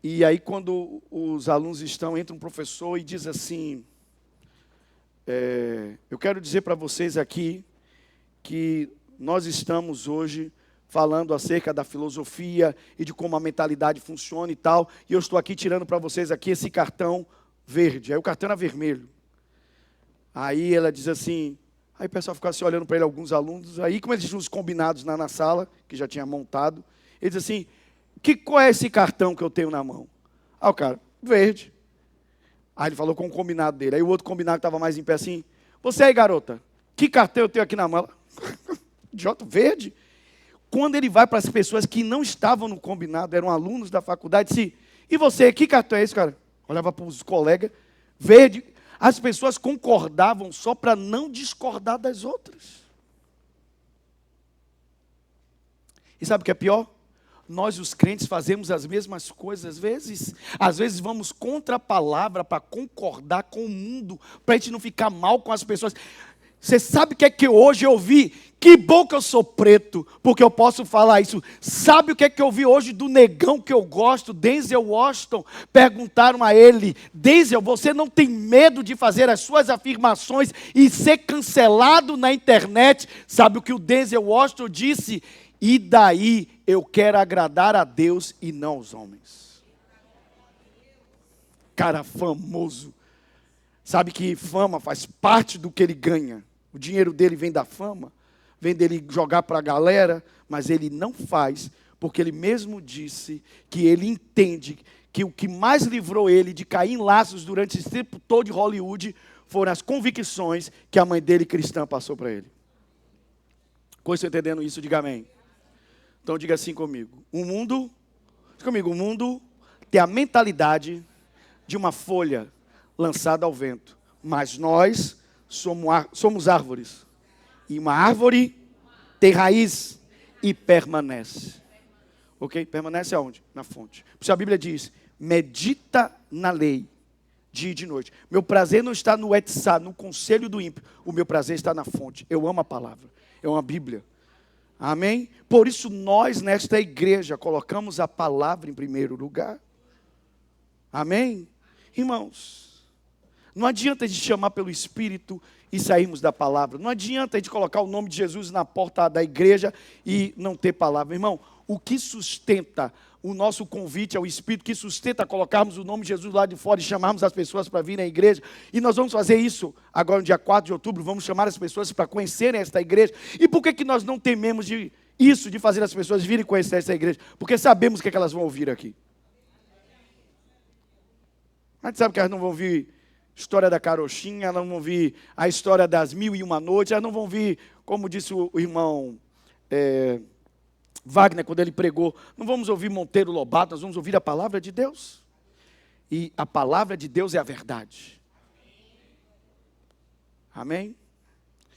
E aí quando os alunos estão, entra um professor e diz assim... eu quero dizer para vocês aqui que nós estamos hoje falando acerca da filosofia e de como a mentalidade funciona e tal, e eu estou aqui tirando para vocês aqui esse cartão verde. Aí o cartão era vermelho. Aí ela diz assim, aí o pessoal ficava assim olhando para ele, alguns alunos, aí como eles tinham os combinados na sala, que já tinha montado, ele diz assim, qual é esse cartão que eu tenho na mão? Ah, o cara, verde. Aí ele falou com o combinado dele. Aí o outro combinado que estava mais em pé assim, você aí, garota, que cartão eu tenho aqui na mão? Idiota, verde. Quando ele vai para as pessoas que não estavam no combinado, eram alunos da faculdade, disse, e você, que cartão é esse, cara? Olhava para os colegas, verde. As pessoas concordavam só para não discordar das outras. E sabe o que é pior? Nós, os crentes, fazemos as mesmas coisas às vezes. Às vezes vamos contra a palavra para concordar com o mundo, para a gente não ficar mal com as pessoas. Você sabe o que é que hoje eu vi? Que bom que eu sou preto, porque eu posso falar isso. Sabe o que é que eu vi hoje do negão que eu gosto, Denzel Washington? Perguntaram a ele, Denzel, você não tem medo de fazer as suas afirmações e ser cancelado na internet? Sabe o que o Denzel Washington disse? E daí eu quero agradar a Deus e não aos homens. Cara famoso. Sabe que fama faz parte do que ele ganha. O dinheiro dele vem da fama, vem dele jogar para a galera, mas ele não faz, porque ele mesmo disse que ele entende que o que mais livrou ele de cair em laços durante esse tempo todo de Hollywood foram as convicções que a mãe dele cristã passou para ele. Como você entendendo isso, diga amém. Então diga assim comigo. O mundo tem a mentalidade de uma folha lançada ao vento. Mas nós somos árvores. E uma árvore tem raiz e permanece. Ok? Permanece aonde? Na fonte. Por isso a Bíblia diz, medita na lei, dia e de noite. Meu prazer não está no etzá, no conselho do ímpio. O meu prazer está na fonte. Eu amo a palavra. Eu amo a Bíblia. Amém? Por isso nós, nesta igreja, colocamos a palavra em primeiro lugar. Amém? Irmãos, não adianta a gente chamar pelo Espírito e sairmos da palavra. Não adianta a gente colocar o nome de Jesus na porta da igreja e não ter palavra. Irmão, o que sustenta o nosso convite ao Espírito, que sustenta colocarmos o nome de Jesus lá de fora e chamarmos as pessoas para virem à igreja. E nós vamos fazer isso agora no dia 4 de outubro, vamos chamar as pessoas para conhecerem esta igreja. E por que nós não tememos de fazer as pessoas virem conhecer esta igreja? Porque sabemos o que elas vão ouvir aqui. A gente sabe que elas não vão ouvir história da carochinha, elas não vão ouvir a história das 1001 noites, elas não vão ouvir, como disse o irmão Wagner, quando ele pregou, não vamos ouvir Monteiro Lobato, nós vamos ouvir a palavra de Deus. E a palavra de Deus é a verdade. Amém?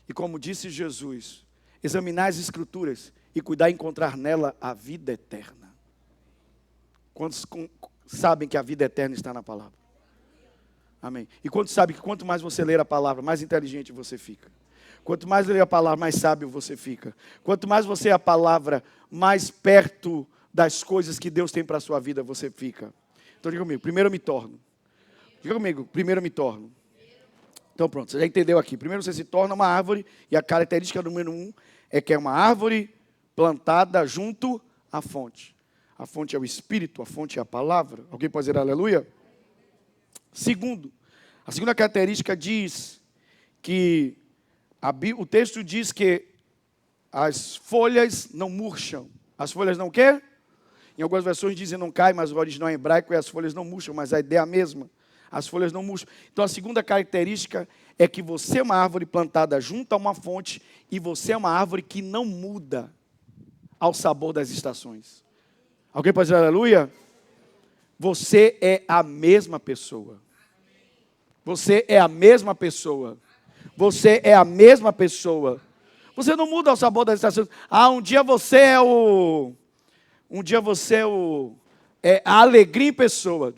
E como disse Jesus, examinar as Escrituras e cuidar em encontrar nela a vida eterna. Quantos sabem que a vida eterna está na palavra? Amém. E quantos sabem que quanto mais você ler a palavra, mais inteligente você fica? Quanto mais ler a palavra, mais sábio você fica. Quanto mais você é a palavra, mais perto das coisas que Deus tem para a sua vida você fica. Então diga comigo, primeiro eu me torno. Diga comigo, primeiro eu me torno. Então pronto, você já entendeu aqui. Primeiro você se torna uma árvore, e a característica número 1 é que é uma árvore plantada junto à fonte. A fonte é o Espírito, a fonte é a palavra. Alguém pode dizer aleluia? Segundo, a segunda característica diz que o texto diz que as folhas não murcham. As folhas não quê? Em algumas versões dizem não cai, mas o original em hebraico é as folhas não murcham, mas a ideia é a mesma. As folhas não murcham. Então a segunda característica é que você é uma árvore plantada junto a uma fonte e você é uma árvore que não muda ao sabor das estações. Alguém pode dizer aleluia? Você é a mesma pessoa. Você é a mesma pessoa. Você é a mesma pessoa. Você não muda ao sabor das estações. Um dia você é o... É a alegria em pessoa.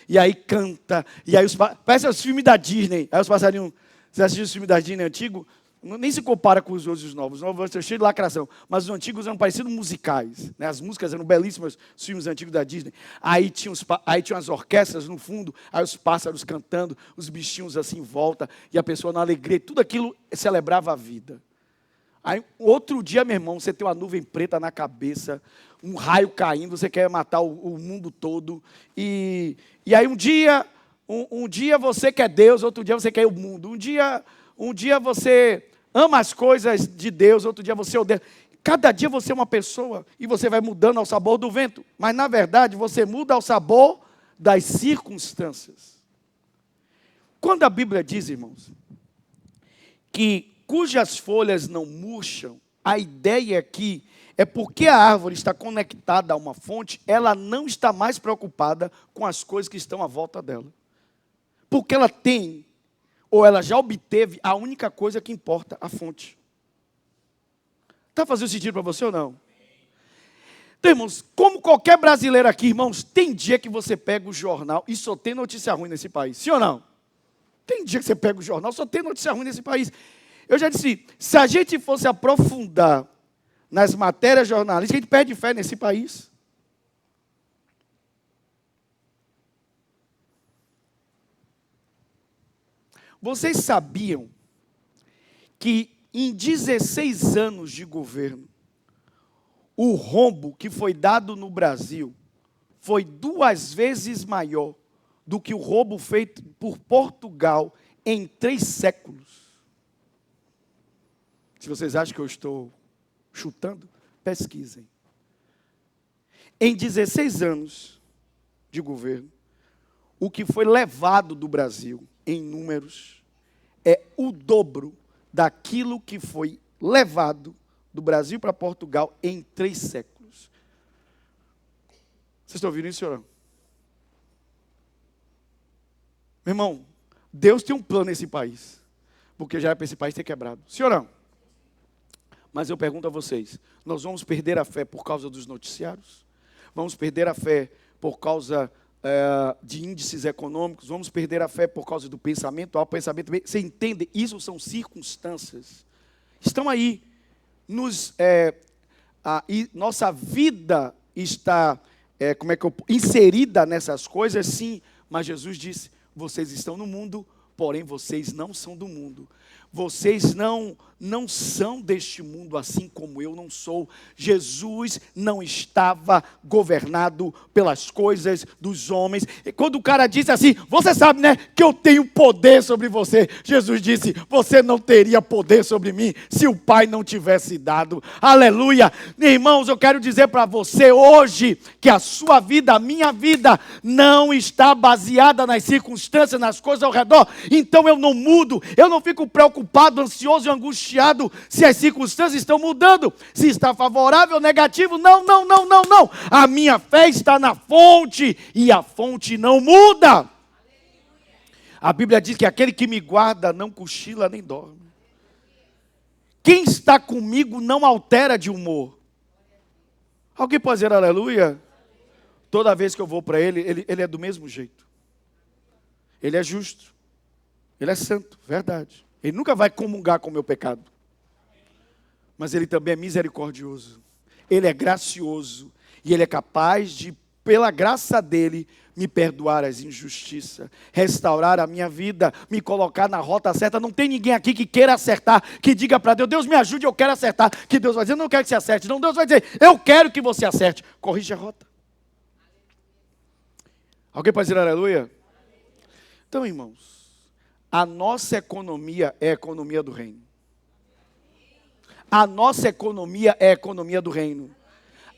E aí canta. E aí parece os filmes da Disney. Aí os passarinhos... Você assistiu os filmes da Disney antigo? Nem se compara com os outros novos. Os novos estão cheios de lacração. Mas os antigos eram parecidos musicais. Né? As músicas eram belíssimas, os filmes antigos da Disney. Aí tinha as orquestras no fundo, aí os pássaros cantando, os bichinhos assim em volta, e a pessoa na alegria. Tudo aquilo celebrava a vida. Aí outro dia, meu irmão, você tem uma nuvem preta na cabeça, um raio caindo, você quer matar o mundo todo. E aí um dia você quer Deus, outro dia você quer o mundo. Um dia você ama as coisas de Deus, outro dia você odeia. Cada dia você é uma pessoa e você vai mudando ao sabor do vento. Mas, na verdade, você muda ao sabor das circunstâncias. Quando a Bíblia diz, irmãos, que cujas folhas não murcham, a ideia aqui é porque a árvore está conectada a uma fonte, ela não está mais preocupada com as coisas que estão à volta dela. Porque ela tem... ou ela já obteve a única coisa que importa, a fonte. Está fazendo sentido para você ou não? Então, irmãos, como qualquer brasileiro aqui, irmãos, tem dia que você pega o jornal e só tem notícia ruim nesse país. Sim ou não? Tem dia que você pega o jornal e só tem notícia ruim nesse país. Eu já disse, se a gente fosse aprofundar nas matérias jornalísticas, a gente perde fé nesse país. Vocês sabiam que em 16 anos de governo, o rombo que foi dado no Brasil foi 2 vezes maior do que o roubo feito por Portugal em 3 séculos? Se vocês acham que eu estou chutando, pesquisem. Em 16 anos de governo, o que foi levado do Brasil em números, é o dobro daquilo que foi levado do Brasil para Portugal em 3 séculos. Vocês estão ouvindo isso, senhor? Meu irmão, Deus tem um plano nesse país, porque já é para esse país ter quebrado. Senhor, não. Mas eu pergunto a vocês, nós vamos perder a fé por causa dos noticiários? Vamos perder a fé por causa de índices econômicos? Vamos perder a fé por causa do pensamento? Ao pensamento, você entende? Isso são circunstâncias. Estão aí. E nossa vida está inserida nessas coisas, sim. Mas Jesus disse, vocês estão no mundo, porém vocês não são do mundo. Vocês não são deste mundo, assim como eu não sou. Jesus não estava governado pelas coisas dos homens. E quando o cara disse assim, você sabe, né, que eu tenho poder sobre você. Jesus disse, você não teria poder sobre mim se o Pai não tivesse dado. Aleluia. Irmãos, eu quero dizer para você hoje que a sua vida, a minha vida, não está baseada nas circunstâncias, nas coisas ao redor. Então eu não mudo, eu não fico preocupado preocupado, ansioso e angustiado se as circunstâncias estão mudando, se está favorável ou negativo. Não, não, não, não, não. A minha fé está na fonte e a fonte não muda. A Bíblia diz que aquele que me guarda não cochila nem dorme. Quem está comigo não altera de humor. Alguém pode dizer aleluia? Toda vez que eu vou para ele é do mesmo jeito. Ele é justo. Ele é santo, verdade. Ele nunca vai comungar com o meu pecado. Mas ele também é misericordioso. Ele é gracioso. E ele é capaz de, pela graça dele, me perdoar as injustiças, restaurar a minha vida, me colocar na rota certa. Não tem ninguém aqui que queira acertar, que diga para Deus, Deus me ajude, eu quero acertar. Que Deus vai dizer, não quero que você acerte. Não, Deus vai dizer, eu quero que você acerte. Corrija a rota. Alguém pode dizer aleluia? Então, irmãos, a nossa economia é a economia do reino. A nossa economia é a economia do reino.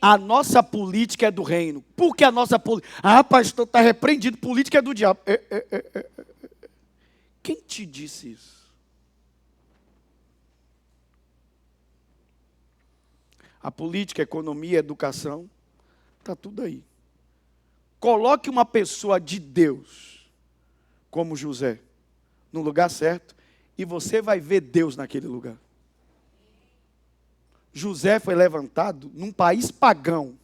A nossa política é do reino. Por que a nossa política? Ah, pastor, está repreendido. Política é do diabo. Quem te disse isso? A política, a economia, a educação, está tudo aí. Coloque uma pessoa de Deus, como José, no lugar certo, e você vai ver Deus naquele lugar. José foi levantado num país pagão,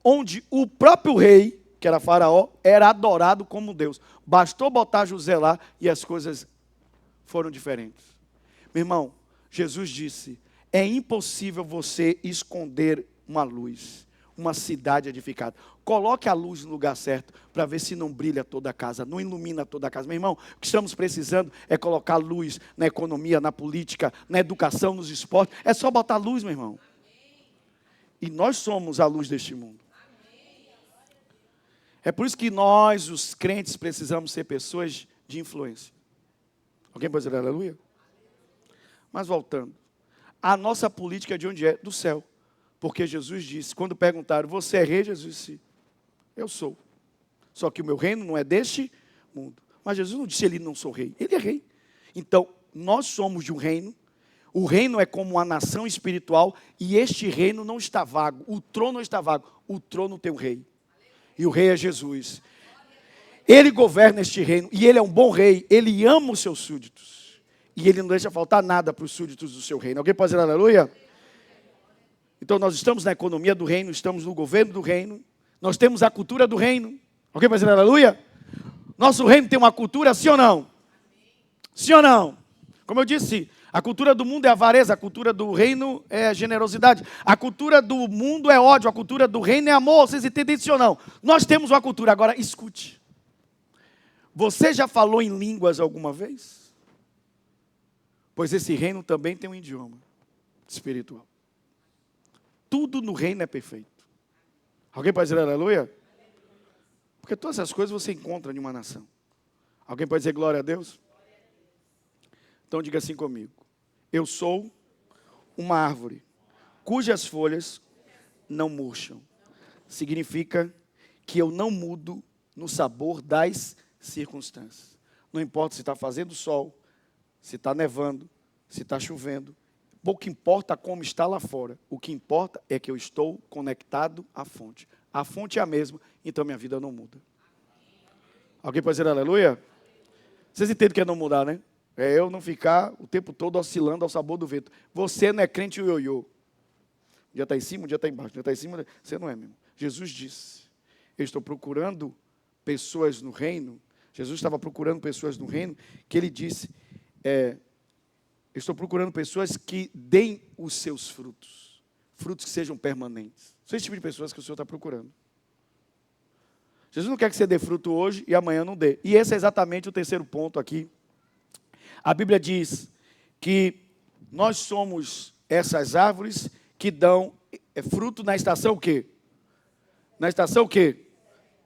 onde o próprio rei, que era Faraó, era adorado como Deus. Bastou botar José lá e as coisas foram diferentes. Meu irmão, Jesus disse, é impossível você esconder uma luz, uma cidade edificada. Coloque a luz no lugar certo, para ver se não brilha toda a casa, não ilumina toda a casa. Meu irmão, o que estamos precisando é colocar luz na economia, na política, na educação, nos esportes. É só botar luz, meu irmão. E nós somos a luz deste mundo. É por isso que nós, os crentes, precisamos ser pessoas de influência. Alguém pode dizer aleluia? Mas voltando, a nossa política de onde é? Do céu. Porque Jesus disse, quando perguntaram, você é rei? Jesus disse, eu sou. Só que o meu reino não é deste mundo. Mas Jesus não disse, ele não sou rei. Ele é rei. Então, nós somos de um reino. O reino é como uma nação espiritual. E este reino não está vago. O trono não está vago. O trono tem um rei. E o rei é Jesus. Ele governa este reino. E ele é um bom rei. Ele ama os seus súditos. E ele não deixa faltar nada para os súditos do seu reino. Alguém pode dizer aleluia? Então nós estamos na economia do reino, estamos no governo do reino, nós temos a cultura do reino. Alguém vai dizer aleluia? Nosso reino tem uma cultura, sim ou não? Sim ou não? Como eu disse, a cultura do mundo é avareza, a cultura do reino é generosidade. A cultura do mundo é ódio, a cultura do reino é amor. Vocês entendem isso ou não? Nós temos uma cultura. Agora, escute. Você já falou em línguas alguma vez? Pois esse reino também tem um idioma espiritual. Tudo no reino é perfeito. Alguém pode dizer aleluia? Porque todas essas coisas você encontra em uma nação. Alguém pode dizer glória a Deus? Então diga assim comigo. Eu sou uma árvore cujas folhas não murcham. Significa que eu não mudo no sabor das circunstâncias. Não importa se está fazendo sol, se está nevando, se está chovendo. Pouco importa como está lá fora. O que importa é que eu estou conectado à fonte. A fonte é a mesma, então minha vida não muda. Alguém pode dizer aleluia? Vocês entendem o que é não mudar, né? É eu não ficar o tempo todo oscilando ao sabor do vento. Você não é crente ioiô. Um dia está em cima, um dia está embaixo. Um dia está em cima, você não é mesmo. Jesus disse, eu estou procurando pessoas no reino. Jesus estava procurando pessoas no reino, que ele disse, eu estou procurando pessoas que deem os seus frutos. Frutos que sejam permanentes. São esse tipo de pessoas que o Senhor está procurando. Jesus não quer que você dê fruto hoje e amanhã não dê. E esse é exatamente o terceiro ponto aqui. A Bíblia diz que nós somos essas árvores que dão fruto na estação o quê? Na estação o quê?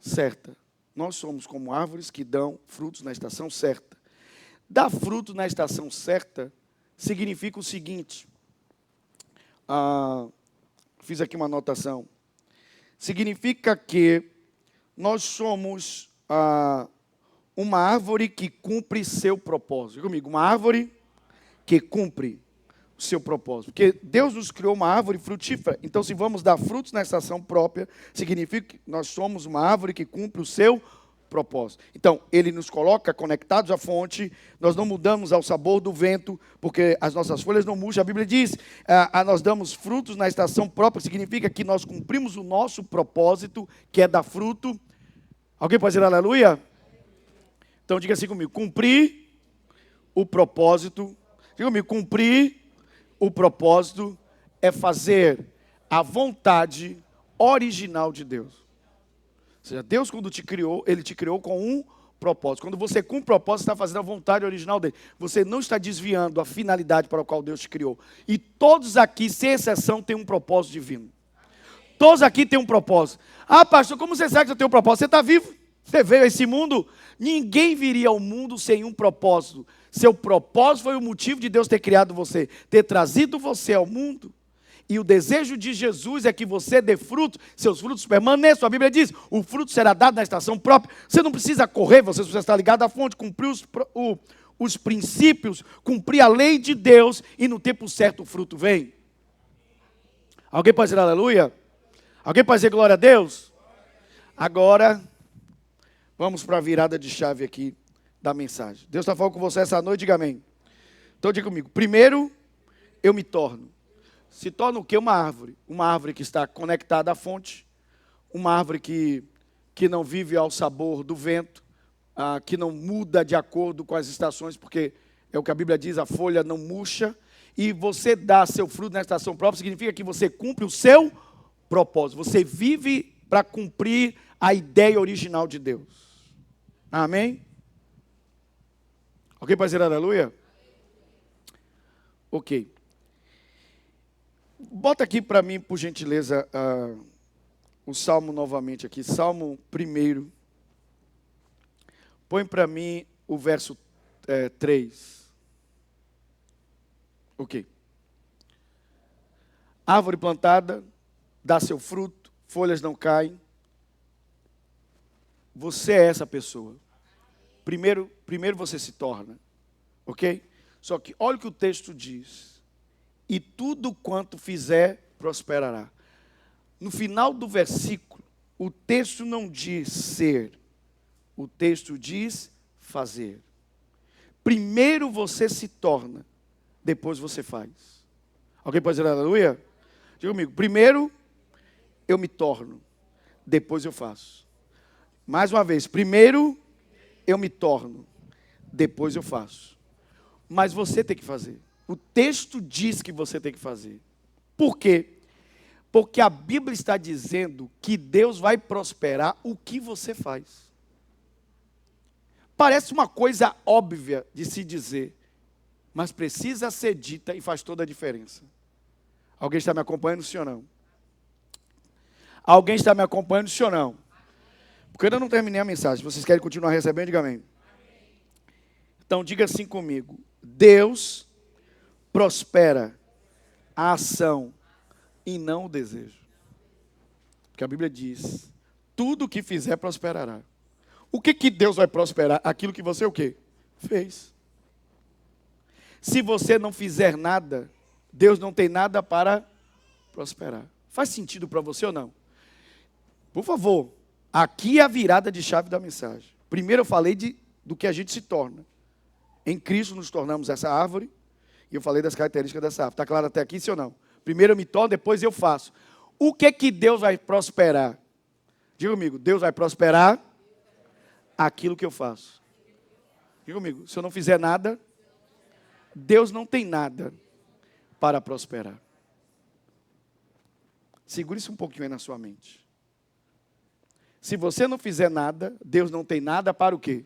Certa. Nós somos como árvores que dão frutos na estação certa. Dar fruto na estação certa significa o seguinte, fiz aqui uma anotação, significa que nós somos uma árvore que cumpre seu propósito. Diga comigo, uma árvore que cumpre o seu propósito. Porque Deus nos criou uma árvore frutífera. Então, se vamos dar frutos na estação própria, significa que nós somos uma árvore que cumpre o seu propósito. Então, Ele nos coloca conectados à fonte, nós não mudamos ao sabor do vento, porque as nossas folhas não murcham. A Bíblia diz, nós damos frutos na estação própria, significa que nós cumprimos o nosso propósito, que é dar fruto. Alguém pode dizer aleluia? Então, diga assim comigo, cumprir o propósito. Diga comigo, cumprir o propósito é fazer a vontade original de Deus. Ou seja, Deus, quando te criou, Ele te criou com um propósito. Quando você cumpre o propósito, você está fazendo a vontade original dele. Você não está desviando a finalidade para a qual Deus te criou. E todos aqui, sem exceção, têm um propósito divino. Todos aqui têm um propósito. Ah, pastor, como você sabe que você tem um propósito? Você está vivo? Você veio a esse mundo? Ninguém viria ao mundo sem um propósito. Seu propósito foi o motivo de Deus ter criado você, ter trazido você ao mundo. E o desejo de Jesus é que você dê fruto, seus frutos permaneçam. A Bíblia diz, o fruto será dado na estação própria. Você não precisa correr, você precisa estar ligado à fonte, cumprir os princípios, cumprir a lei de Deus, e no tempo certo o fruto vem. Alguém pode dizer aleluia? Alguém pode dizer glória a Deus? Agora, vamos para a virada de chave aqui da mensagem. Deus está falando com você essa noite, diga amém. Então diga comigo, primeiro eu me torno. Se torna o quê? Uma árvore. Uma árvore que está conectada à fonte. Uma árvore que não vive ao sabor do vento. Que não muda de acordo com as estações, porque é o que a Bíblia diz, a folha não murcha. E você dá seu fruto na estação própria, significa que você cumpre o seu propósito. Você vive para cumprir a ideia original de Deus. Amém? Alguém pode dizer aleluia? Ok. Bota aqui para mim, por gentileza, o Salmo novamente aqui. Salmo 1. Põe para mim o verso 3. Ok. Árvore plantada, dá seu fruto, folhas não caem. Você é essa pessoa. Primeiro você se torna. Ok? Só que olha o que o texto diz. E tudo quanto fizer, prosperará. No final do versículo, o texto não diz ser, o texto diz fazer. Primeiro você se torna, depois você faz. Alguém pode dizer aleluia? Diga comigo, primeiro eu me torno, depois eu faço. Mais uma vez, primeiro eu me torno, depois eu faço. Mas você tem que fazer. O texto diz que você tem que fazer. Por quê? Porque a Bíblia está dizendo que Deus vai prosperar o que você faz. Parece uma coisa óbvia de se dizer, mas precisa ser dita e faz toda a diferença. Alguém está me acompanhando, sim ou não? Alguém está me acompanhando, sim ou não? Porque eu ainda não terminei a mensagem. Vocês querem continuar recebendo? Diga amém. Então diga assim comigo. Deus prospera a ação e não o desejo. Porque a Bíblia diz, tudo o que fizer prosperará. O que Deus vai prosperar? Aquilo que você o quê? Fez. Se você não fizer nada, Deus não tem nada para prosperar. Faz sentido para você ou não? Por favor, aqui é a virada de chave da mensagem. Primeiro eu falei do que a gente se torna. Em Cristo nos tornamos essa árvore. E eu falei das características dessa árvore. Está claro até aqui, sim ou não? Primeiro eu me torno, depois eu faço. O que Deus vai prosperar? Diga comigo, Deus vai prosperar aquilo que eu faço. Diga comigo, se eu não fizer nada, Deus não tem nada para prosperar. Segure isso um pouquinho aí na sua mente. Se você não fizer nada, Deus não tem nada para o quê?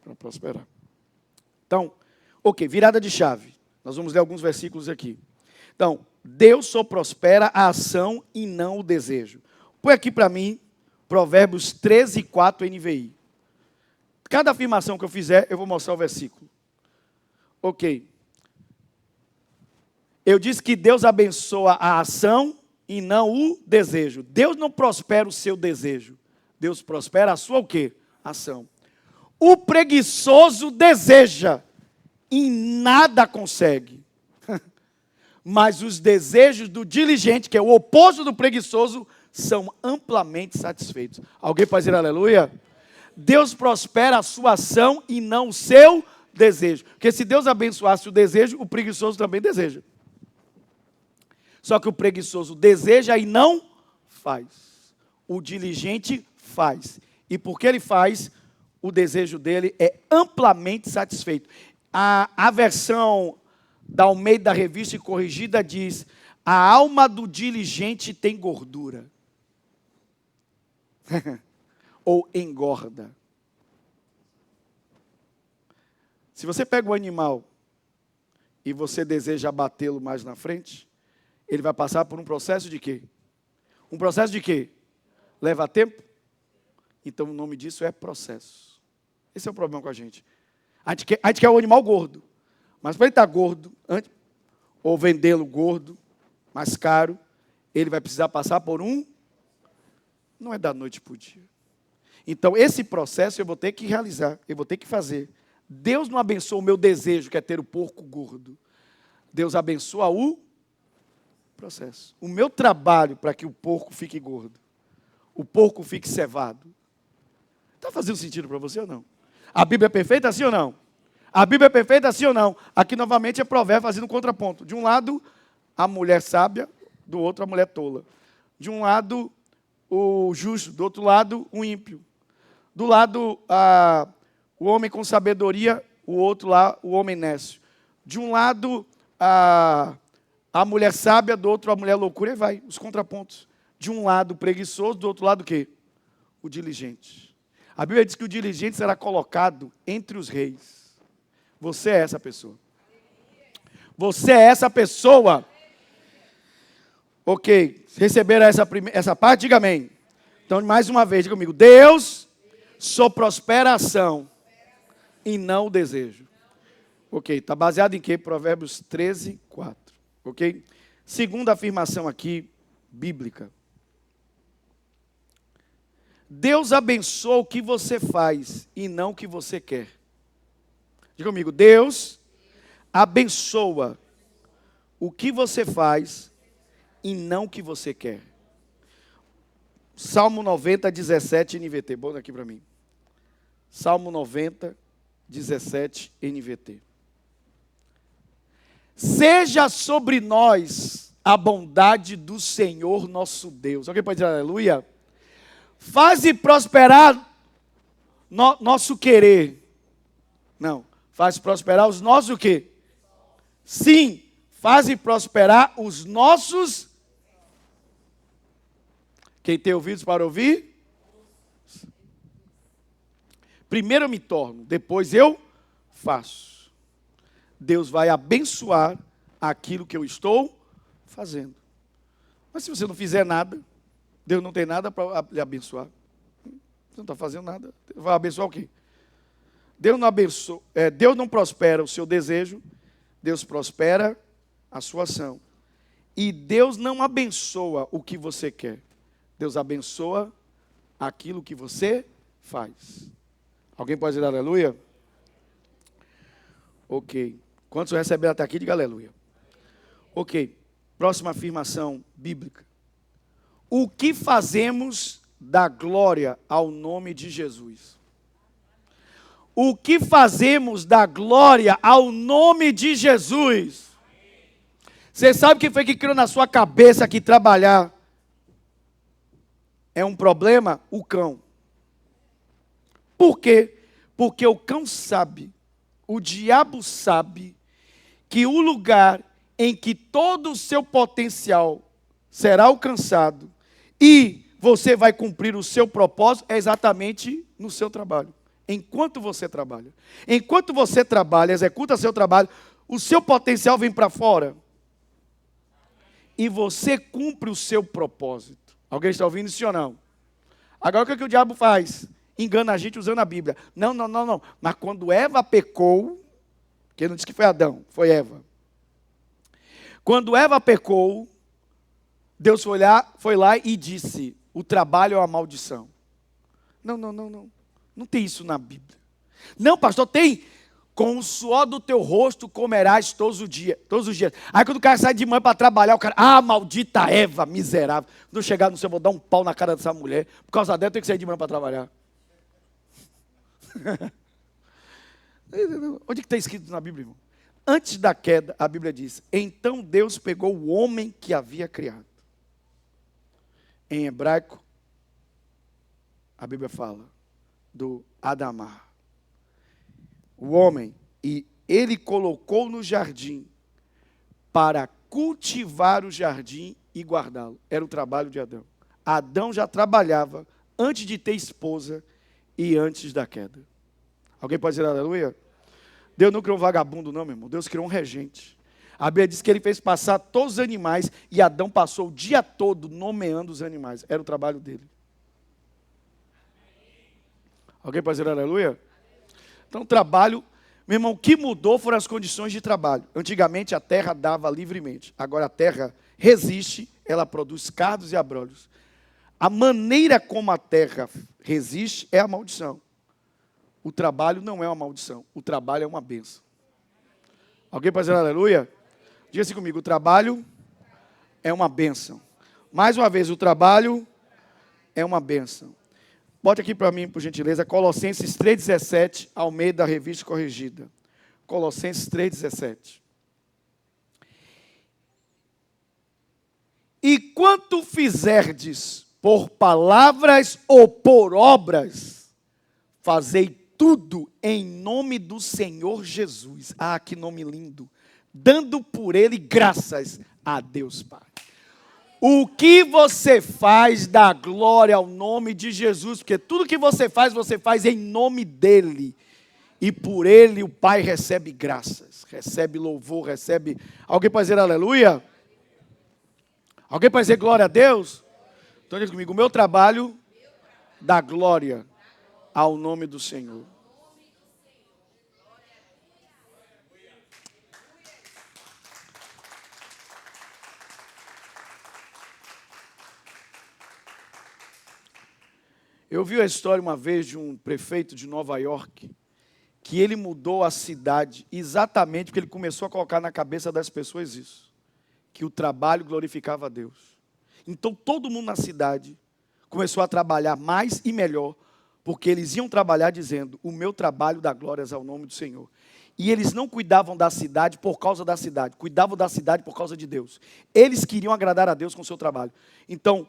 Para prosperar. Então, ok, virada de chave. Nós vamos ler alguns versículos aqui. Então, Deus só prospera a ação e não o desejo. Põe aqui para mim, Provérbios 13:4 NVI. Cada afirmação que eu fizer, eu vou mostrar o versículo. Ok. Eu disse que Deus abençoa a ação e não o desejo. Deus não prospera o seu desejo. Deus prospera a sua o quê? Ação. O preguiçoso deseja em nada consegue. Mas os desejos do diligente, que é o oposto do preguiçoso, são amplamente satisfeitos. Alguém pode dizer aleluia? Deus prospera a sua ação e não o seu desejo. Porque se Deus abençoasse o desejo, o preguiçoso também deseja. Só que o preguiçoso deseja e não faz. O diligente faz. E porque ele faz, o desejo dele é amplamente satisfeito. A versão da Almeida Revista e Corrigida diz: a alma do diligente tem gordura. Ou engorda. Se você pega um animal e você deseja abatê-lo mais na frente, ele vai passar por um processo de quê? Um processo de quê? Leva tempo? Então o nome disso é processo. Esse é o problema com a gente. A gente quer o animal gordo. Mas para ele estar gordo, ou vendê-lo gordo, mais caro, ele vai precisar passar por um... Não é da noite para o dia. Então esse processo eu vou ter que realizar, eu vou ter que fazer. Deus não abençoa o meu desejo, que é ter o porco gordo. Deus abençoa o processo. O meu trabalho para que o porco fique gordo, o porco fique cevado. Está fazendo sentido para você ou não? A Bíblia é perfeita assim ou não? A Bíblia é perfeita assim ou não? Aqui novamente é provérbio fazendo um contraponto. De um lado, a mulher sábia, do outro, a mulher tola. De um lado, o justo, do outro lado, o ímpio. Do lado, o homem com sabedoria, o outro lá, o homem nécio. De um lado, a mulher sábia, do outro, a mulher loucura, e vai, os contrapontos. De um lado, o preguiçoso, do outro lado, o quê? O diligente. A Bíblia diz que o diligente será colocado entre os reis. Você é essa pessoa. Você é essa pessoa. Ok, receberam essa parte? Diga amém. Então, mais uma vez, diga comigo. Deus só prospera a ação e não o desejo. Ok, está baseado em quê? Provérbios 13, 4. Ok? Segunda afirmação aqui, bíblica. Deus abençoa o que você faz e não o que você quer. Diga comigo, Deus abençoa o que você faz e não o que você quer. Salmo 90, 17, NVT. Bota aqui para mim. Salmo 90, 17, NVT. Seja sobre nós a bondade do Senhor nosso Deus. Alguém pode dizer aleluia? Faze prosperar nosso querer. Não. Faz prosperar os nossos o quê? Sim. Faze prosperar os nossos. Quem tem ouvidos para ouvir? Primeiro eu me torno, depois eu faço. Deus vai abençoar aquilo que eu estou fazendo. Mas se você não fizer nada, Deus não tem nada para lhe abençoar. Você não está fazendo nada. Vai abençoar o quê? Deus não prospera o seu desejo, Deus prospera a sua ação. E Deus não abençoa o que você quer. Deus abençoa aquilo que você faz. Alguém pode dizer aleluia? Ok. Quantos receberam até aqui, diga aleluia. Ok. Próxima afirmação bíblica. O que fazemos dá glória ao nome de Jesus? O que fazemos dá glória ao nome de Jesus? Você sabe quem foi que criou na sua cabeça que trabalhar é um problema? O cão. Por quê? Porque o cão sabe, o diabo sabe, que o lugar em que todo o seu potencial será alcançado e você vai cumprir o seu propósito é exatamente no seu trabalho. Enquanto você trabalha. Enquanto você trabalha, executa seu trabalho, o seu potencial vem para fora. E você cumpre o seu propósito. Alguém está ouvindo isso ou não? Agora o que o diabo faz? Engana a gente usando a Bíblia. Não. Mas quando Eva pecou, que não disse que foi Adão, foi Eva. Quando Eva pecou, Deus foi lá e disse, o trabalho é uma maldição. Não. Não tem isso na Bíblia. Não, pastor, tem. com o suor do teu rosto comerás todos os dias. Aí quando o cara sai de manhã para trabalhar, o cara, maldita Eva, miserável. Quando eu chegar no céu, eu vou dar um pau na cara dessa mulher. Por causa dela, eu tenho que sair de manhã para trabalhar. Onde que está escrito na Bíblia, irmão? Antes da queda, a Bíblia diz, então Deus pegou o homem que havia criado. Em hebraico, a Bíblia fala do Adamá. O homem, e ele colocou no jardim para cultivar o jardim e guardá-lo. Era o trabalho de Adão. Adão já trabalhava antes de ter esposa e antes da queda. Alguém pode dizer aleluia? Deus não criou um vagabundo não, meu irmão. Deus criou um regente. A Bíblia diz que ele fez passar todos os animais e Adão passou o dia todo nomeando os animais. Era o trabalho dele. Alguém pode dizer aleluia? Então, trabalho, meu irmão, o que mudou foram as condições de trabalho. Antigamente a terra dava livremente. Agora a terra resiste, ela produz cardos e abrolhos. A maneira como a terra resiste é a maldição. O trabalho não é uma maldição, o trabalho é uma bênção. Alguém pode dizer aleluia? Diga assim comigo, o trabalho é uma bênção. Mais uma vez, o trabalho é uma bênção. Bote aqui para mim, por gentileza, Colossenses 3,17, ao meio da revista corrigida. Colossenses 3,17. E quanto fizerdes por palavras ou por obras, fazei tudo em nome do Senhor Jesus. Ah, que nome lindo. Dando por ele graças a Deus Pai. O que você faz dá glória ao nome de Jesus, porque tudo que você faz em nome dele. E por ele o Pai recebe graças, recebe louvor, recebe... Alguém pode dizer aleluia? Alguém pode dizer glória a Deus? Então diz comigo, o meu trabalho dá glória ao nome do Senhor. Eu vi a história uma vez de um prefeito de Nova York, que ele mudou a cidade exatamente porque ele começou a colocar na cabeça das pessoas isso, que o trabalho glorificava a Deus. Então todo mundo na cidade começou a trabalhar mais e melhor, porque eles iam trabalhar dizendo, o meu trabalho dá glórias ao nome do Senhor. E eles não cuidavam da cidade por causa da cidade, cuidavam da cidade por causa de Deus. Eles queriam agradar a Deus com o seu trabalho. Então,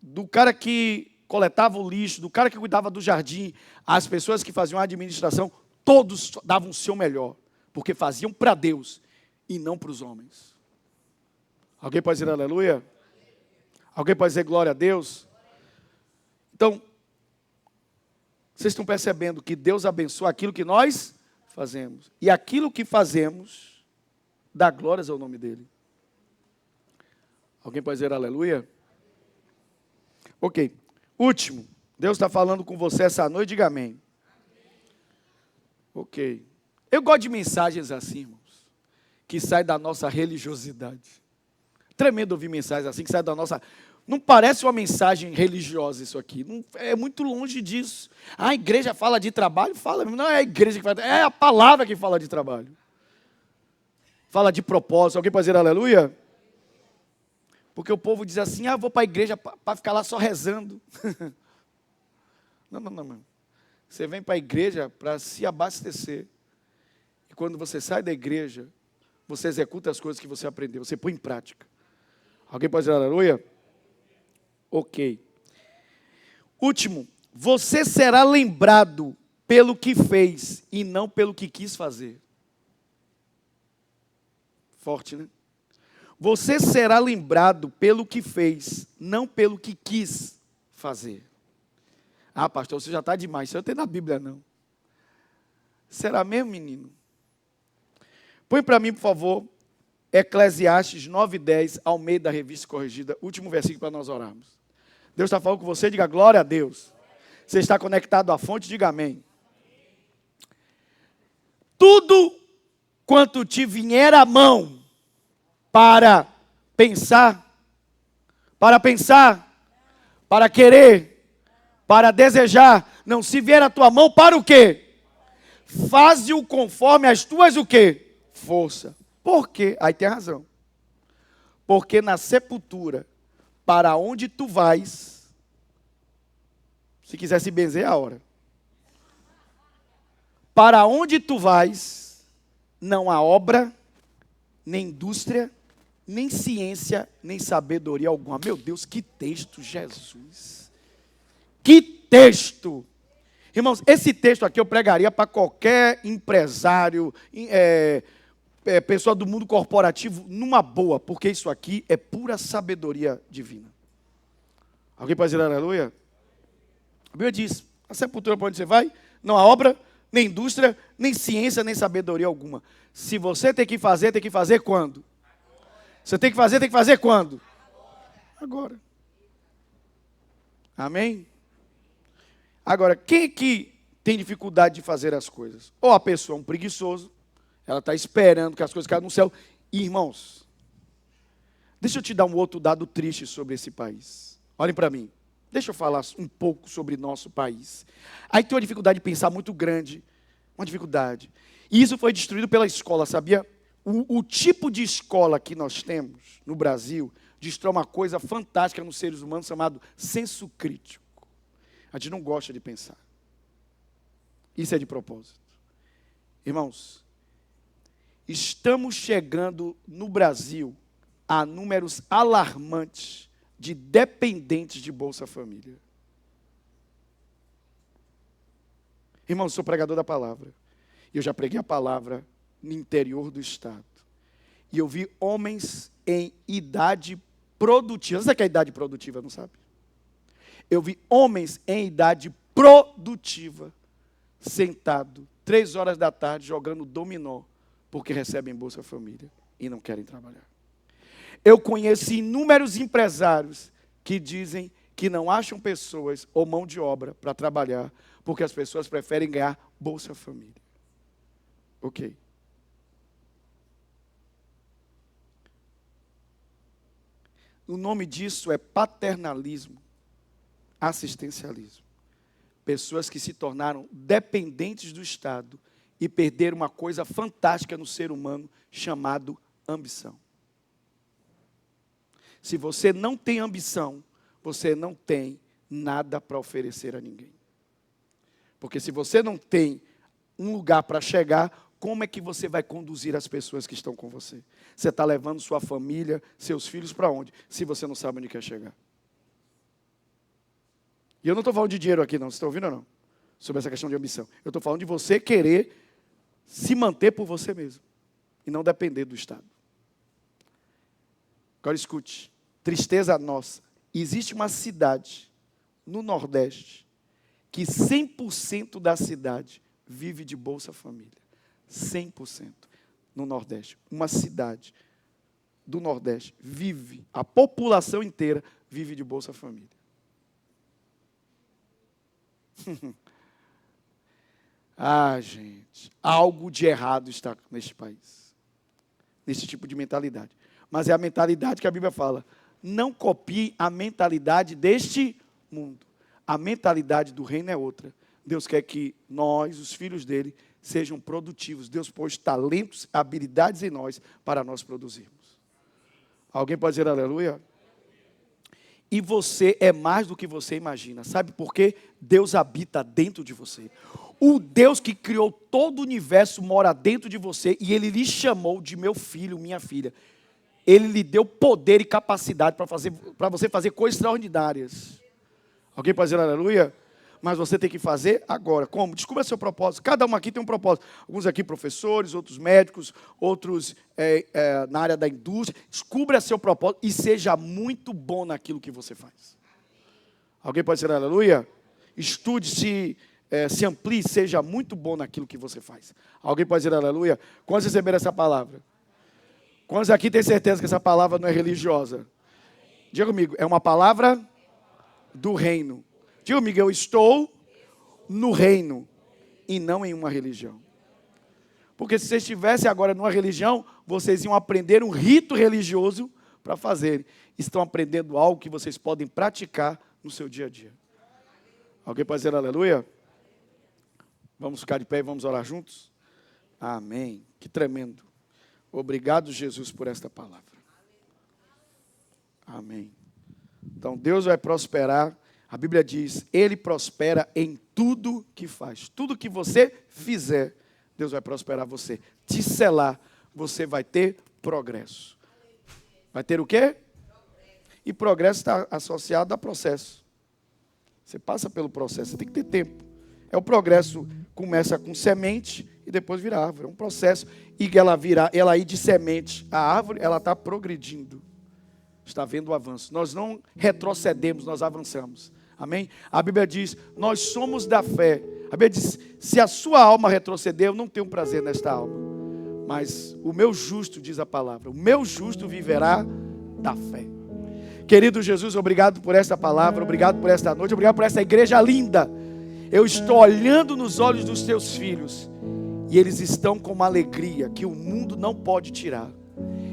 do cara que coletava o lixo, do cara que cuidava do jardim, as pessoas que faziam a administração, todos davam o seu melhor, porque faziam para Deus e não para os homens. Alguém pode dizer aleluia? Alguém pode dizer glória a Deus? Então, vocês estão percebendo que Deus abençoa aquilo que nós fazemos. E aquilo que fazemos, dá glórias ao nome dele. Alguém pode dizer aleluia? Ok. Último. Deus está falando com você essa noite, diga amém. Ok. Eu gosto de mensagens assim, irmãos, que saem da nossa religiosidade. Tremendo ouvir mensagens assim, que saem da nossa... Não parece uma mensagem religiosa isso aqui. Não, é muito longe disso. A igreja fala de trabalho? Fala. Não é a igreja que fala, é a palavra que fala de trabalho. Fala de propósito. Alguém pode dizer aleluia? Porque o povo diz assim, vou para a igreja para ficar lá só rezando. Não. Você vem para a igreja para se abastecer. E quando você sai da igreja, você executa as coisas que você aprendeu, você põe em prática. Alguém pode dizer aleluia? Ok. Último, você será lembrado pelo que fez e não pelo que quis fazer. Forte, né? Você será lembrado pelo que fez, não pelo que quis fazer. Ah, pastor, você já está demais. Isso não tem na Bíblia, não. Será mesmo, menino? Põe para mim, por favor, Eclesiastes 9:10, ao meio da revista corrigida. Último versículo para nós orarmos. Deus está falando com você, diga glória a Deus. Você está conectado à fonte, diga amém. Tudo quanto te vier à mão, para pensar, para querer, para desejar, não se vier a tua mão, para o quê? Faze-o conforme as tuas o quê? Força. Por quê? Aí tem razão. Porque na sepultura, para onde tu vais, se quiser se benzer, é a hora. Para onde tu vais, não há obra, nem indústria, nem ciência, nem sabedoria alguma. Meu Deus, que texto, Jesus. Que texto. Irmãos, esse texto aqui eu pregaria para qualquer empresário, pessoa do mundo corporativo, numa boa, porque isso aqui é pura sabedoria divina. Alguém pode dizer aleluia? A Bíblia diz, a sepultura para onde você vai, não há obra, nem indústria, nem ciência, nem sabedoria alguma. Se você tem que fazer quando? Você tem que fazer quando? Agora. Amém? Agora, quem que tem dificuldade de fazer as coisas? Ou a pessoa é um preguiçoso, ela está esperando que as coisas caiam no céu. E, irmãos, deixa eu te dar um outro dado triste sobre esse país. Olhem para mim. Deixa eu falar um pouco sobre nosso país. Aí tem uma dificuldade de pensar muito grande. Uma dificuldade. E isso foi destruído pela escola, sabia? O tipo de escola que nós temos no Brasil destrói uma coisa fantástica nos seres humanos chamado senso crítico. A gente não gosta de pensar. Isso é de propósito. Irmãos, estamos chegando no Brasil a números alarmantes de dependentes de Bolsa Família. Irmãos, eu sou pregador da palavra. Eu já preguei a palavra no interior do estado. E eu vi homens em idade produtiva. Você sabe o que é idade produtiva, não sabe? Eu vi homens em idade produtiva, sentado, 3 horas da tarde, jogando dominó, porque recebem Bolsa Família e não querem trabalhar. Eu conheço inúmeros empresários que dizem que não acham pessoas ou mão de obra para trabalhar, porque as pessoas preferem ganhar Bolsa Família. Ok. O nome disso é paternalismo, assistencialismo. Pessoas que se tornaram dependentes do Estado e perderam uma coisa fantástica no ser humano chamado ambição. Se você não tem ambição, você não tem nada para oferecer a ninguém. Porque se você não tem um lugar para chegar, como é que você vai conduzir as pessoas que estão com você? Você está levando sua família, seus filhos para onde? Se você não sabe onde quer chegar. E eu não estou falando de dinheiro aqui, não. Vocês estão ouvindo ou não? Sobre essa questão de ambição. Eu estou falando de você querer se manter por você mesmo. E não depender do Estado. Agora escute. Tristeza nossa. Existe uma cidade no Nordeste que 100% da cidade vive de Bolsa Família. 100% no Nordeste. Uma cidade do Nordeste vive, a população inteira vive de Bolsa Família. Gente, algo de errado está neste país. Nesse tipo de mentalidade. Mas é a mentalidade que a Bíblia fala. Não copie a mentalidade deste mundo. A mentalidade do reino é outra. Deus quer que nós, os filhos dele, sejam produtivos. Deus pôs talentos, habilidades em nós para nós produzirmos. Alguém pode dizer aleluia? E você é mais do que você imagina. Sabe por quê? Deus habita dentro de você. O Deus que criou todo o universo mora dentro de você e Ele lhe chamou de meu filho, minha filha. Ele lhe deu poder e capacidade para você fazer coisas extraordinárias. Alguém pode dizer aleluia? Mas você tem que fazer agora. Como? Descubra seu propósito. Cada um aqui tem um propósito. Alguns aqui professores, outros médicos, outros na área da indústria. Descubra seu propósito e seja muito bom naquilo que você faz. Alguém pode dizer aleluia? Estude, se amplie, seja muito bom naquilo que você faz. Alguém pode dizer aleluia? Quantos receberam essa palavra? Quantos aqui têm certeza que essa palavra não é religiosa? Diga comigo, é uma palavra do reino. Diga comigo, eu estou no reino e não em uma religião. Porque se vocês estivessem agora numa religião, vocês iam aprender um rito religioso para fazerem. Estão aprendendo algo que vocês podem praticar no seu dia a dia. Alguém pode dizer aleluia? Vamos ficar de pé e vamos orar juntos? Amém. Que tremendo. Obrigado, Jesus, por esta palavra. Amém. Então, Deus vai prosperar. A Bíblia diz, Ele prospera em tudo que faz. Tudo que você fizer, Deus vai prosperar você. Te selar, você vai ter progresso. Vai ter o quê? E progresso está associado a processo. Você passa pelo processo, você tem que ter tempo. O progresso começa com semente e depois vira árvore. É um processo. E ela ir de semente à árvore, ela está progredindo. Está vendo o avanço. Nós não retrocedemos, nós avançamos. Amém? A Bíblia diz, nós somos da fé. A Bíblia diz, se a sua alma retroceder, eu não tenho prazer nesta alma. Mas o meu justo, diz a palavra, o meu justo viverá da fé. Querido Jesus, obrigado por esta palavra, obrigado por esta noite, obrigado por esta igreja linda. Eu estou olhando nos olhos dos teus filhos e eles estão com uma alegria que o mundo não pode tirar.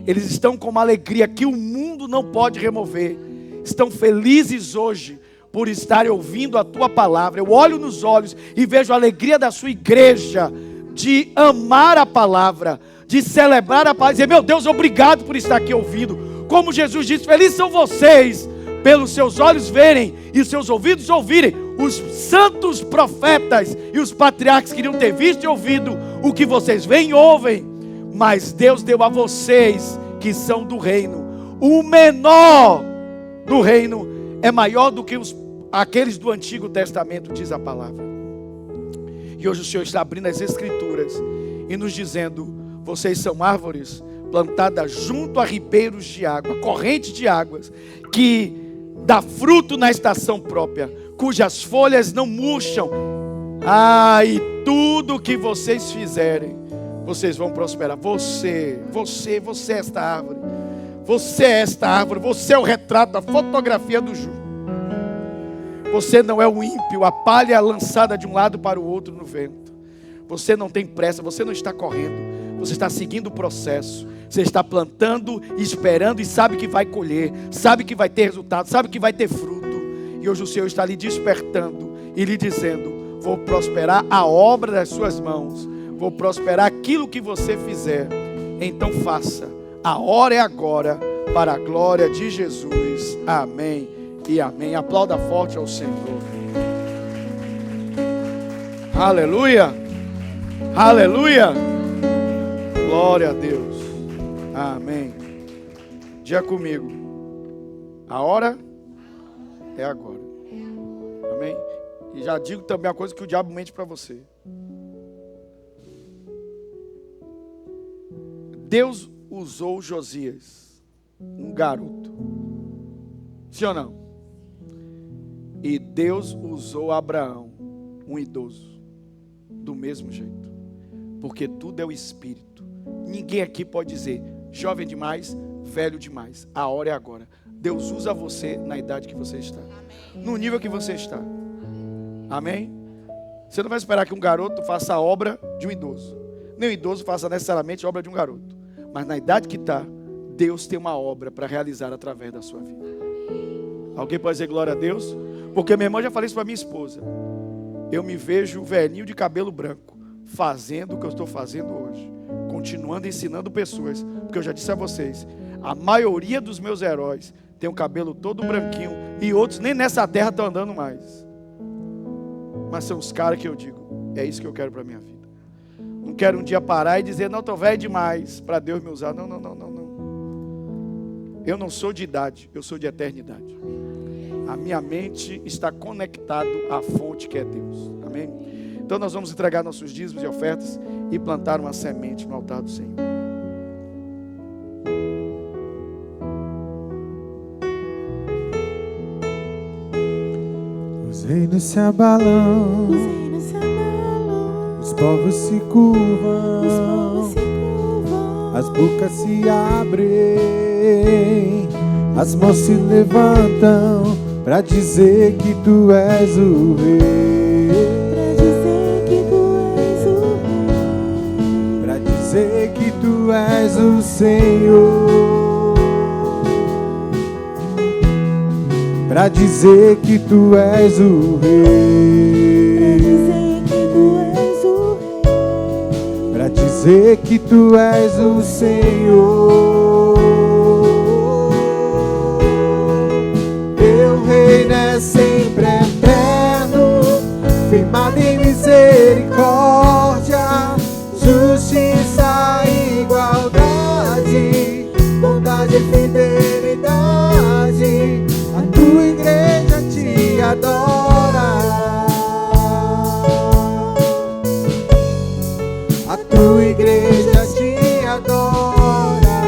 Eles estão com uma alegria que o mundo não pode remover. Estão felizes hoje por estarem ouvindo a tua palavra. Eu olho nos olhos e vejo a alegria da sua igreja de amar a palavra, de celebrar a palavra, dizer, meu Deus, obrigado por estar aqui ouvindo. Como Jesus disse, felizes são vocês, pelos seus olhos verem e os seus ouvidos ouvirem. Os santos profetas e os patriarcas queriam ter visto e ouvido o que vocês veem e ouvem. Mas Deus deu a vocês que são do reino. O menor do reino é maior do que aqueles do Antigo Testamento, diz a palavra. E hoje o Senhor está abrindo as Escrituras e nos dizendo, vocês são árvores plantadas junto a ribeiros de água, corrente de águas, que dá fruto na estação própria, cujas folhas não murcham. E tudo que vocês fizerem, vocês vão prosperar. Você é esta árvore. Você é esta árvore. Você é o retrato, a fotografia do justo. Você não é o ímpio, a palha lançada de um lado para o outro no vento. Você não tem pressa, você não está correndo. Você está seguindo o processo. Você está plantando, esperando e sabe que vai colher. Sabe que vai ter resultado, sabe que vai ter fruto. E hoje o Senhor está lhe despertando e lhe dizendo, vou prosperar a obra das suas mãos. Vou prosperar aquilo que você fizer. Então faça. A hora é agora, para a glória de Jesus. Amém e amém. Aplauda forte ao Senhor. Aleluia. Aleluia. Glória a Deus. Amém. Diga comigo. A hora é agora. Amém. E já digo também a coisa que o diabo mente para você. Deus usou Josias, um garoto. Sim ou não? E Deus usou Abraão, um idoso. Do mesmo jeito. Porque tudo é o Espírito. Ninguém aqui pode dizer, jovem demais, velho demais. A hora é agora. Deus usa você na idade que você está. No nível que você está. Amém? Você não vai esperar que um garoto faça a obra de um idoso. Nem o idoso faça necessariamente a obra de um garoto. Mas na idade que está, Deus tem uma obra para realizar através da sua vida. Alguém pode dizer glória a Deus? Porque minha irmã, já falei isso para minha esposa. Eu me vejo velhinho de cabelo branco, fazendo o que eu estou fazendo hoje. Continuando ensinando pessoas. Porque eu já disse a vocês, a maioria dos meus heróis tem o cabelo todo branquinho e outros nem nessa terra estão andando mais. Mas são os caras que eu digo, é isso que eu quero para a minha vida. Não quero um dia parar e dizer, não, estou velho demais para Deus me usar. Não. Eu não sou de idade, eu sou de eternidade. A minha mente está conectada à fonte que é Deus. Amém? Então nós vamos entregar nossos dízimos e ofertas e plantar uma semente no altar do Senhor. Os reinos se abalam, os povos se curvam, as bocas se abrem, as mãos se levantam para dizer que tu és o rei, para dizer que tu és o Senhor, para dizer que tu és o rei, para dizer que tu és dizer que tu és o Senhor. Teu reino é sempre eterno, firmado em misericórdia, justiça e igualdade, bondade e fidelidade. A tua igreja te adora. A tua igreja te adora.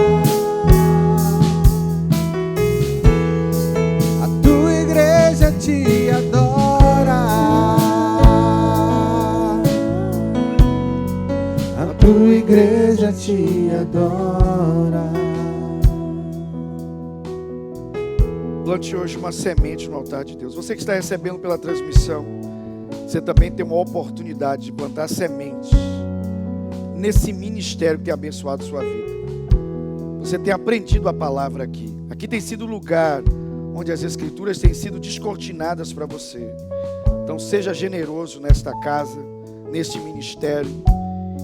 A tua igreja te adora. A tua igreja te adora. Plante hoje uma semente no altar de Deus. Você que está recebendo pela transmissão, você também tem uma oportunidade de plantar sementes nesse ministério que tem abençoado sua vida. Você tem aprendido a palavra aqui. Aqui tem sido o lugar onde as escrituras têm sido descortinadas para você. Então seja generoso nesta casa, neste ministério,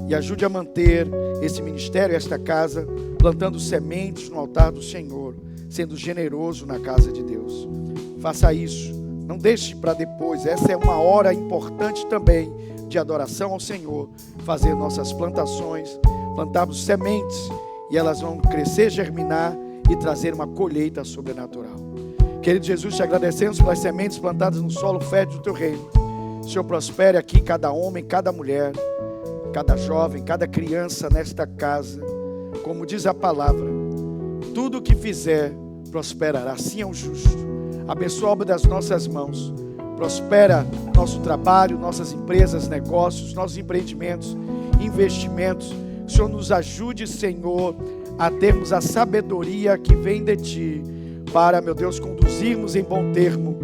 e ajude a manter esse ministério, esta casa, plantando sementes no altar do Senhor, sendo generoso na casa de Deus. Faça isso, não deixe para depois. Essa é uma hora importante também de adoração ao Senhor, fazer nossas plantações, plantarmos sementes, e elas vão crescer, germinar e trazer uma colheita sobrenatural. Querido Jesus, te agradecemos pelas sementes plantadas no solo fértil do teu reino. O Senhor prospere aqui cada homem, cada mulher, cada jovem, cada criança nesta casa. Como diz a palavra, tudo o que fizer prosperará. Assim é o justo. Abençoa a obra das nossas mãos. Prospera nosso trabalho, nossas empresas, negócios, nossos empreendimentos, investimentos. Que o Senhor nos ajude, Senhor, a termos a sabedoria que vem de Ti, para, meu Deus, conduzirmos em bom termo,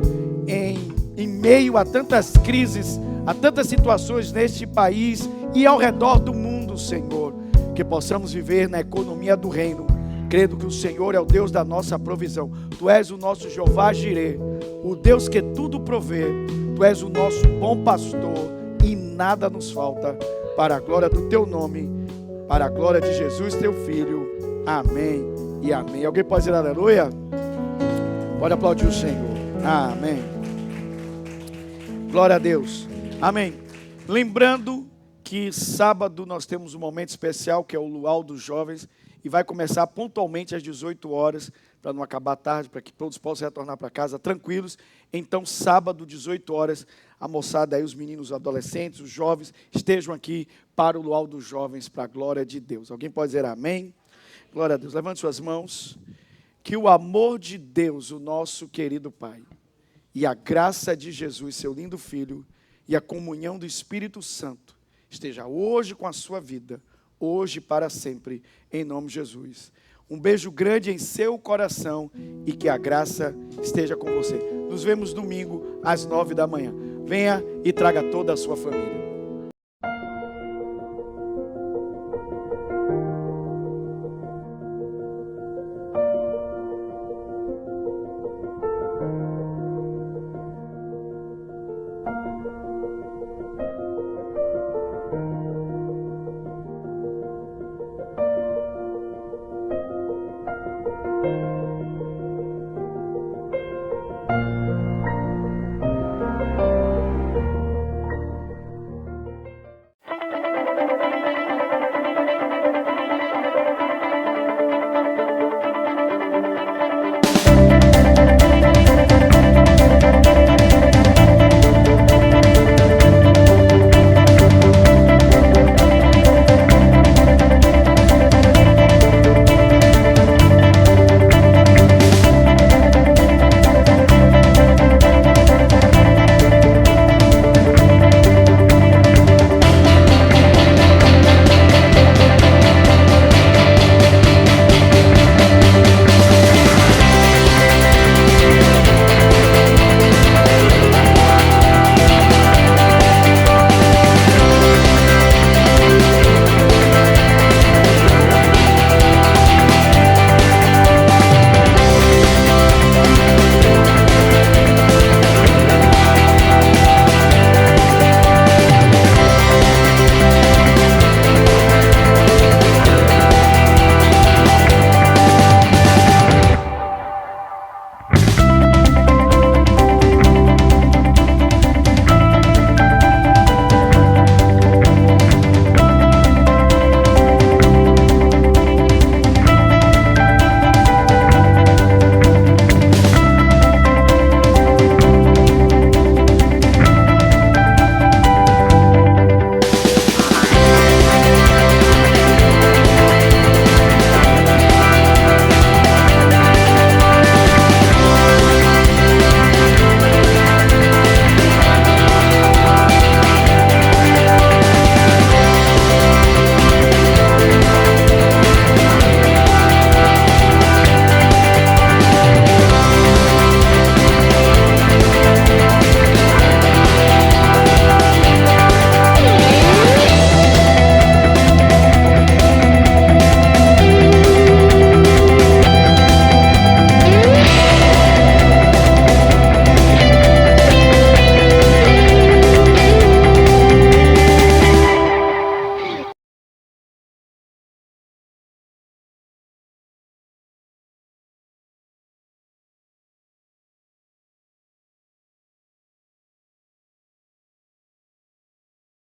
em meio a tantas crises, a tantas situações neste país e ao redor do mundo, Senhor. Que possamos viver na economia do reino, crendo que o Senhor é o Deus da nossa provisão. Tu és o nosso Jeová Jireh, o Deus que tudo provê. Tu és o nosso bom pastor e nada nos falta. Para a glória do Teu nome, para a glória de Jesus, Teu Filho. Amém e amém. Alguém pode dizer aleluia? Pode aplaudir o Senhor. Amém. Glória a Deus. Amém. Lembrando que sábado nós temos um momento especial, que é o Luau dos Jovens, e vai começar pontualmente às 18 horas, para não acabar tarde, para que todos possam retornar para casa tranquilos. Então, sábado, 18 horas, a moçada aí, os meninos, os adolescentes, os jovens, estejam aqui para o Luau dos Jovens, para a glória de Deus. Alguém pode dizer amém? Glória a Deus. Levante suas mãos. Que o amor de Deus, o nosso querido Pai, e a graça de Jesus, seu lindo Filho, e a comunhão do Espírito Santo, esteja hoje com a sua vida, hoje e para sempre, em nome de Jesus. Um beijo grande em seu coração e que a graça esteja com você. Nos vemos domingo às 9 da manhã. Venha e traga toda a sua família.